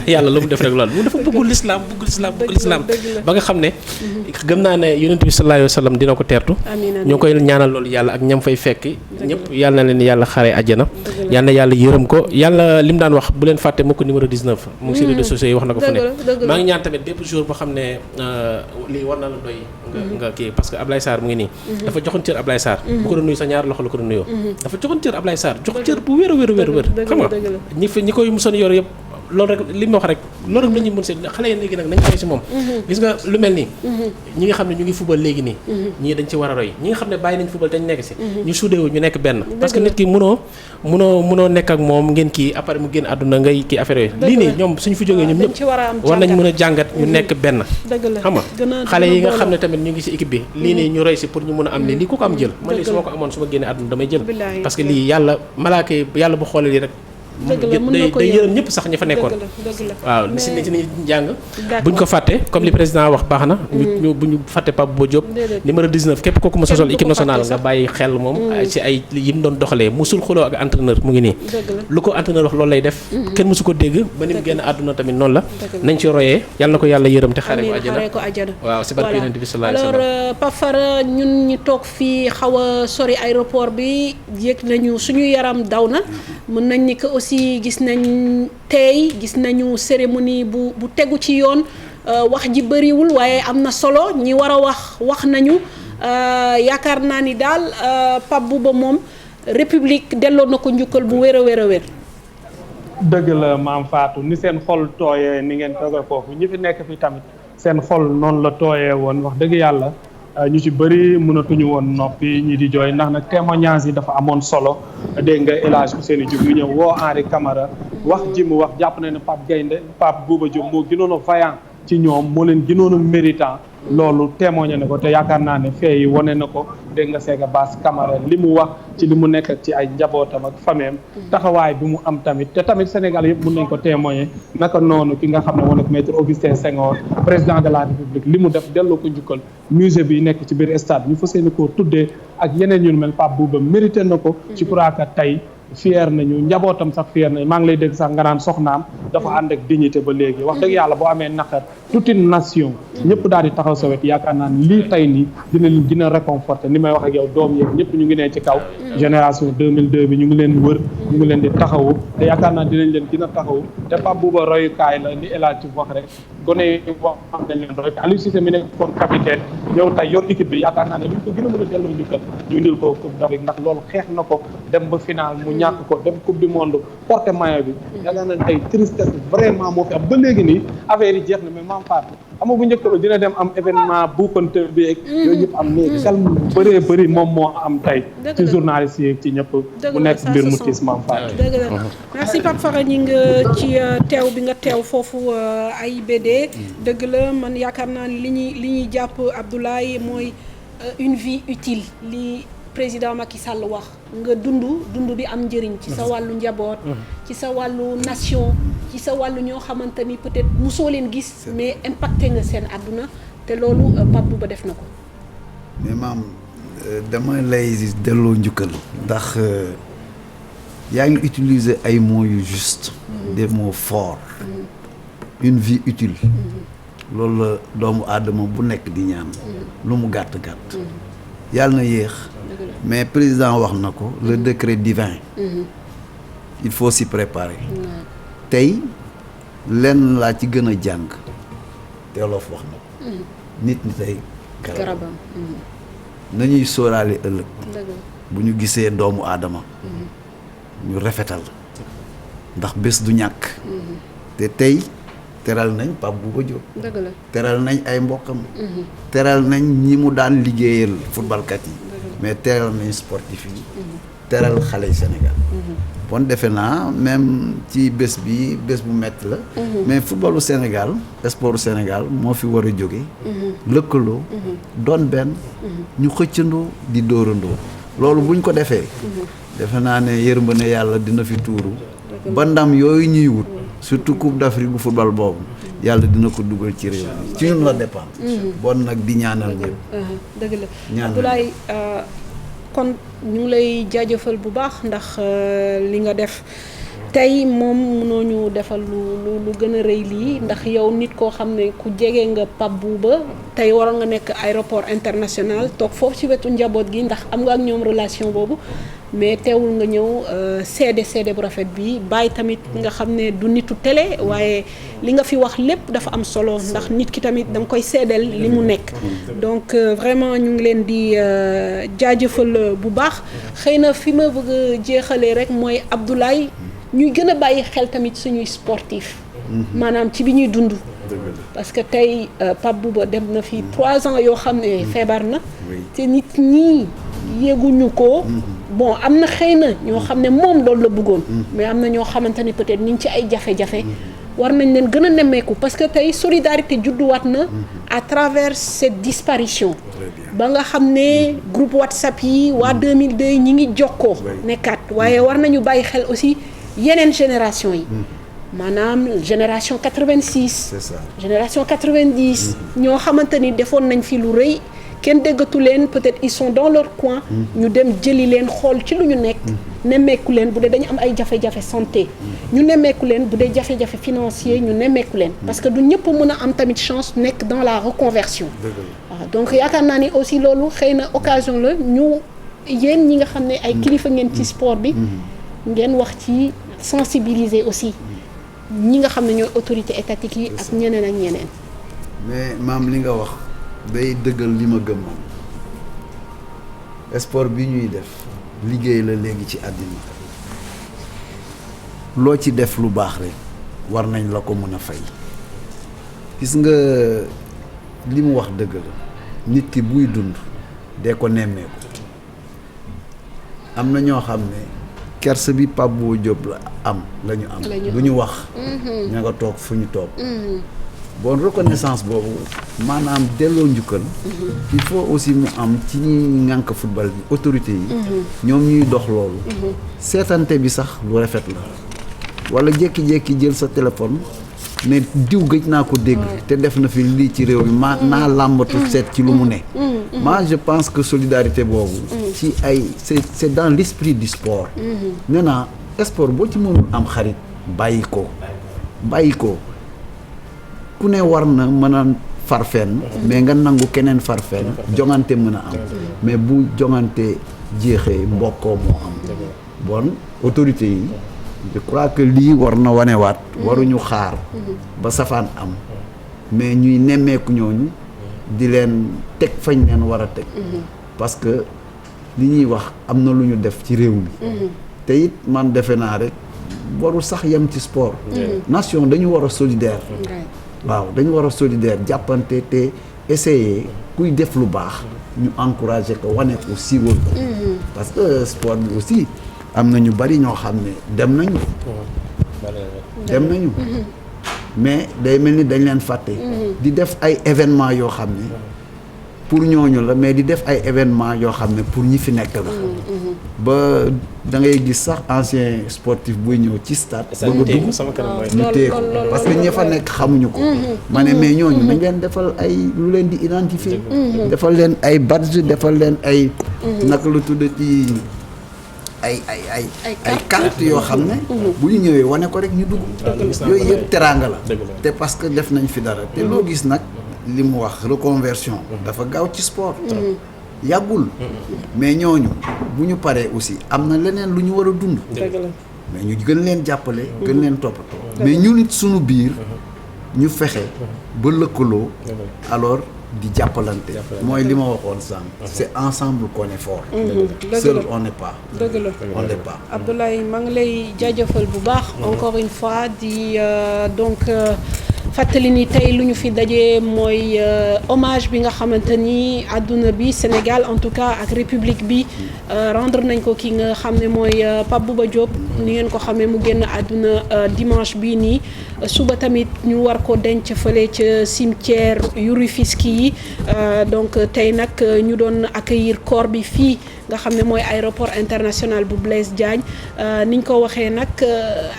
yàlla lu mu def rek loolu mu dafa bëggul lislaam ba nga xam ne gëm naa ne yonent bi sallallahu alayhi wa sallam dina ko teertu ñoo koy ñaanal loolu yàlla ak ñam fay fekk ñëpp yàlla na leen yàlla xaree àjjana yàlla na yàlla yërëm ko yàlla li mu daan wax bu leen fàtte mu ko numéro 19 mu ngi si réseaux sociaux yi wax na ko fu ne maa ngi ñaan tamit bépp jour boo xam ne lii war na la doy nga kii parce que Ablaye Sarr mu ngi nii dafa joxoon cër Ablaye Sarr bu ko doon nuyu sa ñaar loxo la ko doon nuyoo dafa joxoon cër Ablaye Sarr jox cër bu wér xam nga ñi koy musoon yor yëpp loolu rek li ma wax rek loolu rek la ñuy mën seen xale yi léegi nag nañ koy si moom gis nga lu mel nii ñi nga xam ne ñu ngi fubal léegi nii ñii dañ ci war a roy ñi nga xam ne bàyyi nañ fubal dañ nekk si ñu suudewu ñu nekk benn parce que nit ki mënoo nekk ak moom ngeen kii après mu génn àdduna ngay kii affaire yooyu lii nii ñoom suñu fi jógee ñoom ñëpp war nañ mën a jàngat ñu nekk benn xam nga xale yi nga xam ne tamit ñu ngi si équipe bi lii nii ñu roy si pour ñu mën a am lii ku ko am jël man lii su ma ko amoon su ma génnee àdduna damay jël parce que lii yàlla malaaka yi yàlla bu xoolee lii rek day yërëm ñëpp sax ña fa nekkoon waaw ni si ni jàng buñ ko fàtte comme li président wax baax na ñu bu ñu fàtte Pape Bouba Diop numéro 19 képp kooku ma sosol équipe nationale nga bàyyi xel moom ci ay yi mu doon doxalee musul xuloo ak entraîneur mu ngi nii lu ko entraîneur wax loolu lay def kenn musu ko dégg ba ni mu génn àdduna tamit noonu la nañ ci royee yàlla na ko yàlla yërëm te xare ko àjjana waaw si barke Yonent bi sallallahu alayhi wa sallam alors Pape Fara ñun ñu toog fii xaw a sori aéroport bi yëg nañu suñu yaram daw na mën nañ ni que aussi gis nañ tey gis nañu cérémonie bu tegu ci yoon wax ji bëriwul waaye am na solo ñi war a wax nañu yaakaar naa ni daal Pape Bouba moom république delloo na ko njukkal bu wér a wér. dëgg la maam Fatou ni seen xol tooyee ni ngeen toogee foofu ñi fi nekk fi tamit seen xol noonu la tooyee woon wax dëgg yàlla ñu ci bëri mënatuñu woon noppi ñi di jooy ndax nag témoignage yi dafa amoon solo dégg nga El Hadj Ousseynou Diouf ñu ñëw woo Henri Camara wax ji mu wax jàpp na ne Pape Bouba Diop moo gënoon a vaillant ci ñoom moo leen gënoon a méritant loolu témoigné na ko te yaakaar naa ne fee yi wane na ko dégg nga Sega Bass Camara li mu wax ci li mu nekk ci ay njabootam ak fameem taxawaay bi mu am tamit te tamit Sénégal yëpp mën nañ ko témoigner naka noonu ki nga xam ne moo nekk maître Augustin Senghor président de la République li mu def delloo ko njukkal musée bi nekk ci biir stade ñu fas yéene koo tuddee ak yeneen yu mel Pape Bouba mérité na ko ci crois que tey fier nañu njabootam sax fier nañu maa ngi lay dégg sax nga naan soxnaam dafa ànd ak dignité ba léegi wax dëgg yàlla boo amee naqar toute une nation ñëpp daal di taxaw sa wet yaakaar naa ni lii tey nii dina leen gën a réconforter ni may wax ak yow doom yeeg ñëpp ñu ngi ne ci kaw génération 2002 bi ñu ngi leen wër ñu ngi leen di taxawu te yaakaar naa dinañ leen gën a taxawu te Pape Bouba royukaay la ni El Hadj wax rek gone yi wax am nañ leen roy Aliou Cissé mi nekkoon capitaine ñëw tey yor équipe bi yaakaar naa ne luñ ko gën a mën a delloo njukkal ñu indil ko coupe d'Afrique ndax loolu xeex na ko dem ba final mu ñàkk ko dem coupe du monde porté maillot bi yaakaar naa tey tristesse vraiment moo fi am ba léegi nii affaire yi jeex na mais maam Fatou xam nga bu njëkk ba dina dem am événement buukante bi ak yooyu yëpp am léegi xel mu bëree bëri moom moo am tey ci journaliste yi ci ñëpp mu nekk mbir mu tiis maam Fatou dëgg la merci Pape Fara ñi nga ci teew bi nga teew foofu AIBD dëgg la man yaakaar naa ni li ñuy jàpp Abdoulaye mooy une vie utile li président Macky Sall wax nga dund bi am njëriñ ci sa wàllu njaboot ci sa wàllu nation ci sa wàllu ñoo xamante ni peut-être mosoo leen gis mais impacté nga seen àdduna te loolu Pape Bouba def na ko. mais maam dama lay delloo njukkal ndax yaa ngi utiliser ay mots yu juste des mots forts une vie utile loolu la doomu aadama bu nekk di ñaan lu mu gàtt gàtt yàlla na yéex mais président wax na ko le décret divin il faut s'y préparer tey lenn laa ci gën a jàng teeloof wax na ko nit ñi tey garabam nañuy sóoraale ëllëg bu ñu gisee doomu aadama ñu rafetal ndax bés du ñàkk te tey teral nañ Pape Bouba Diop teral nañ ay mbokkam teral nañ ñi mu daan liggéeyal footballkat yi mais teral nañ sportif yi teral xale yi Sénégal bon defe naa même ci bés bi bés bu metti la mais footballu Sénégal sportu Sénégal moo fi war a jóge lëkkaloo doon benn ñu xëccandoo di dóorandoo loolu buñ ko defee defe naa ne yërmande yàlla dina fi tuuru ba ndam yooyu ñuy wut surtout coupe d'Afrique bu football boobu yàlla dina ko dugal ci réew mi ci ñun la dépend bon nag di ñaanal ñëpp dëgg la Abdoulaye kon ñu ngi lay jaajëfal bu baax ndax li nga def tey moom mënoo ñu defal lu gën a rëy lii ndax yow nit koo xam ne ku jege nga Pape Bouba tey waroon nga nekk aéroport international toog foofu ci wetu njaboot gi ndax am nga ak ñoom relation boobu mais teewul nga ñëw seede bu rafet bi bàyyi tamit nga xam ne du nitu télé waaye li nga fi wax lépp dafa am solo ndax nit ki tamit da nga koy seedeel li mu nekk donc vraiment ñu ngi leen di jaajëfal bu baax xëy na fi ma bëgg a jeexalee rek mooy Abdoulaye ñuy gën a bàyyi xel tamit suñuy sportif maanaam ci bi ñuy dund parce que tey Pape Bouba dem na fi 3 ans yoo xam ne feebar na te nit ñi yéeguñu ko bon am na xëy na ñoo xam ne moom loolu la bëggoon mais am na ñoo xamante ne peut-être ñu ngi ci ay jafe-jafe war nañ leen gën a nemmeeku parce que tey solidarité judduwaat na à travers cette disparition ba nga xam ne groupe WhatsApp yi waa 2002 yi ñi ngi jokkoo nekkaat waaye war nañu bàyyi xel aussi yeneen génération yi maanaam génération 86 c'est ça génération 90 ñoo xamante ni defoon nañ fi lu rëy kenn déggatu leen peut-être ils sont dans leur coin ñu dem jëli leen xool ci lu ñu nekk nemmeeku leen bu dee dañu am ay jafe-jafe santé ñu nemmeeku leen bu dee jafe-jafe financier ñu nemmeeku leen parce que du ñëpp mën a am tamit chance nekk dans la reconversion waaw donc yaakaar naa ni aussi loolu xëy na occasion la ñu yéen ñi nga xam ne ay kilifa ngeen ci sport bi ngeen wax ci sensibiliser aussi ñi nga xam ne ñooy autorité étatique yi ak ñeneen ak ñeneen mais maam li nga wax day dëggal li ma gëm man sport bi ñuy def liggéey la léegi ci àddina loo ci def lu baax rek war nañ la ko mën a fay gis nga li mu wax dëgg la nit ki buy dund dee ko nemmeeku am na ñoo xam ne kersa bi Pape Bouba Diop la am la ñu am du ñu wax ña nga toog fu ñu toog bon reconnaissance boobu maanaam delloo njukkal il faut aussi mu am ci ñi ŋànk football bi autorité yi ñoom ñuy dox loolu seetante bi sax lu rafet la wala jékki-jékki jël sa téléphone ne diw gëj naa ko dégg te def na fi lii ci réew mi naa làmbatu seet ci lu mu ne moi je pense que solidarité boobu ci ay c'est dans l'esprit du sport nee naa sport boo ci mënul am xarit bàyyi ko ku ne war na mën a farfenn mais nga nangu keneen farfenn jongante mën a am mais bu jongante jeexee mbokkoo moo am bon autorité yi je crois que lii war na wanewaat waruñu xaar ba safaan am mais ñuy nemmeeku ñooñu di leen teg fañ leen war a teg parce que li ñuy wax am na lu ñu def ci réew mi te it man defe naa rek warul sax yem ci sport nation dañu war a solidaire waaw dañu war a solidaire jàppante te essayer kuy def lu baax ñu encourager ko wane ko siiwal ko parce que sport bi aussi am na ñu bari ñoo xam ne dem nañu mais day mel ni dañ leen fàtte di def ay événements yoo xam ne pour ñooñu la mais di def ay événements yoo xam ne pour ñi fi nekk la. ba da ngay gis sax ancien sportif buy ñëw ci stade. bëgg a dugg ñu téye ko parce que ñi fa nekk xamuñu ko. ma ne mais ñooñu nañ leen defal ay lu leen di identifier. defal leen ay badge defal leen ay. naka la tudd ci ay carte yoo xam ne. bu ñu ñëwee wane ko rek ñu dugg. yooyu yëpp teraanga la. te parce que def nañ fi dara te loo gis nag. li mu wax reconversion dafa gaaw ci sport yàggul mais ñooñu bu ñu paree aussi am na leneen lu ñu war a dund mais ñu gën leen jàppale gën leen toppatoo mais ñu nit suñu biir ñu fexe ba lëkkaloo alors di jàppalante mooy li ma waxoon sànq c'est ensemble qu'on est fort seul on n'est pas dëgg la on n'est pas Abdoulaye maa ngi lay jaajëfal bu baax encore une fois di donc fàttali ni tey lu ñu fi dajee mooy hommage bi nga xamante ni àdduna bi Sénégal en tout cas ak république bi rendre nañ ko ki nga xam ne mooy Pape Bouba Diop ni ngeen ko xamee mu génn àdduna dimanche bii nii suba tamit ñu war ko denc fële ca cimetière yu Rufisque yi donc tey nag ñu doon accueillir corps bi fii nga xam ne mooy aéroport international bu Blaise Diagne niñ ko waxee nag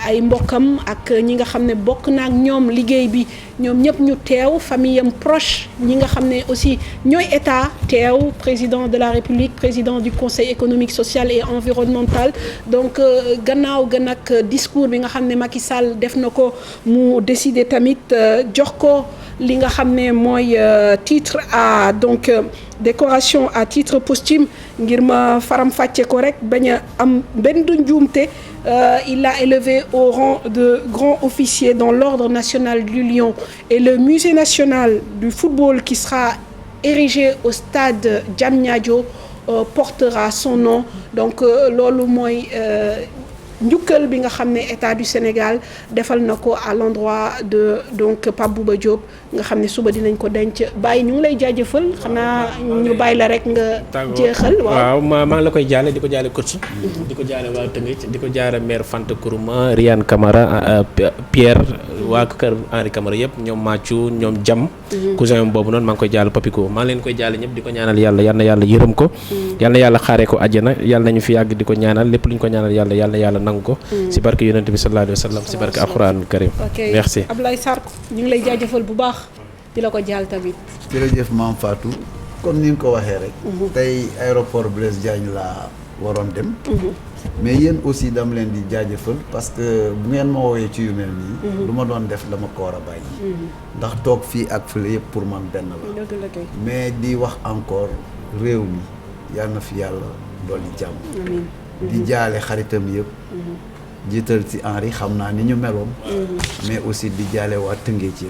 ay mbokkam ak ñi nga xam ne bokk na ak ñoom liggéey bi ñoom ñëpp ñu teew famille am proche ñi nga xam ne aussi ñooy état teew président de la République président du conseil économique social et environnemental donc gannaaw ga nag discours bi nga xam ne Macky Sall def na ko mu décider tamit jox ko li nga xam ne mooy titre à donc décoration à titre posthume ngir ma faram-fàcce ko rek bañ a am benn njuumte il l'a élevé au rang de grand officier dans l'ordre national du Lion et le musée national du football qui sera érigé au stade Diamniadio portera son nom donc loolu mooy njukkal bi nga xam ne état du Sénégal defal na ko à l'endroit de donc Pape Bouba Diop nga xam ne suba dinañ ko denc bàyyi ñu ngi lay jaajëfal xanaa ñu bàyyi la rek nga jeexal waaw maa ngi la koy jaale di ko jaale coach di ko jaale waa Tëngéej di ko jaale maire Fanta Kourouma Riane Camara Pierre waa kër Henri Camara yëpp ñoom Mathieu ñoom Jam cousin boobu noonu maa ngi koy jaale Papiko maa ngi leen koy jaale ñëpp di ko ñaanal yàlla yal na yàlla yërëm ko yal na yàlla xaaree ko àjjana yàlla nañu fi yàgg di ko ñaanal lépp lu ñu ko ñaanal yàlla yal na yàlla nangu ko si barke yonent bi sallallahu alayhi wa sallam si barke alxuraanul karim merci Abdoulaye Sarr ñu ngi lay jaajëfal bu baax di la ko jaal tamit jërëjëf Mame Fatou comme ni nga ko waxee rek tey aéroport Blaise Diagne laa waroon dem mais yéen aussi dama leen di jaajëfal parce que bu ngeen ma woowee ci yu mel nii lu ma doon def dama ko war a bàyyi ndax toog fii ak fële yëpp pour man benn la mais di wax encore réew mi yal na fi yàlla dolli jàmm di jaale xaritam yëpp jiital ci Henri xam naa ni ñu meloon mais aussi di jaale waa Tëngéej ci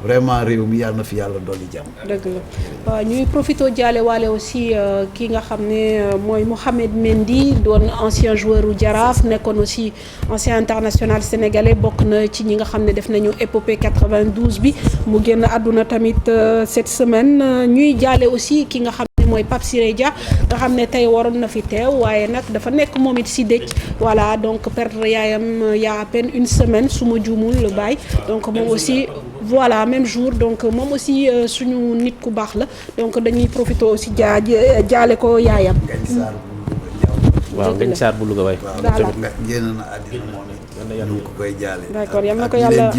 vraiment réew mi yàlla na fi yàlla dolli jàmm dëgg la waaw ñuy profité jaale waale aussi ki nga xam ne mooy Mohamed Mendy doon ancien joueur u Jaraaf nekkoon aussi ancien international sénégalais bokk na ci ñi nga xam ne def nañu épopée 92 bi mu génn àdduna tamit cette semaine ñuy jaale aussi ki nga xam mooy Pape Siré Dia nga xam ne tey waroon na fi teew waaye nag dafa nekk moom it si dëj voilà donc perdre yaayam il y a à peine une semaine su ma juumul le baay donc moom aussi voilà même jour donc moom aussi suñu nit ku baax la donc dañuy profité aussi jaale ko yaayam waaw Ngañ Sarr bu Louga waay génn na àddina moom it ñu ko koy jaale d'accord yal na ko yàlla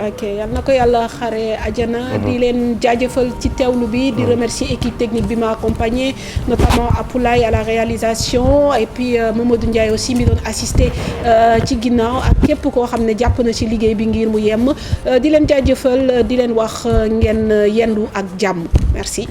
ok yal na ko yàlla xare ajana di leen jaajëfal ci teewlu bi di remercier équipe technique bi ma accompagné notamment Apoulaye à la réalisation et puis Mamadou Ndiaye aussi mi doon assisté ci ginnaaw ak képp koo xam ne jàpp na ci liggéey bi ngir mu yemm di leen jaajëfal di leen wax ngeen yendu ak jàmm merci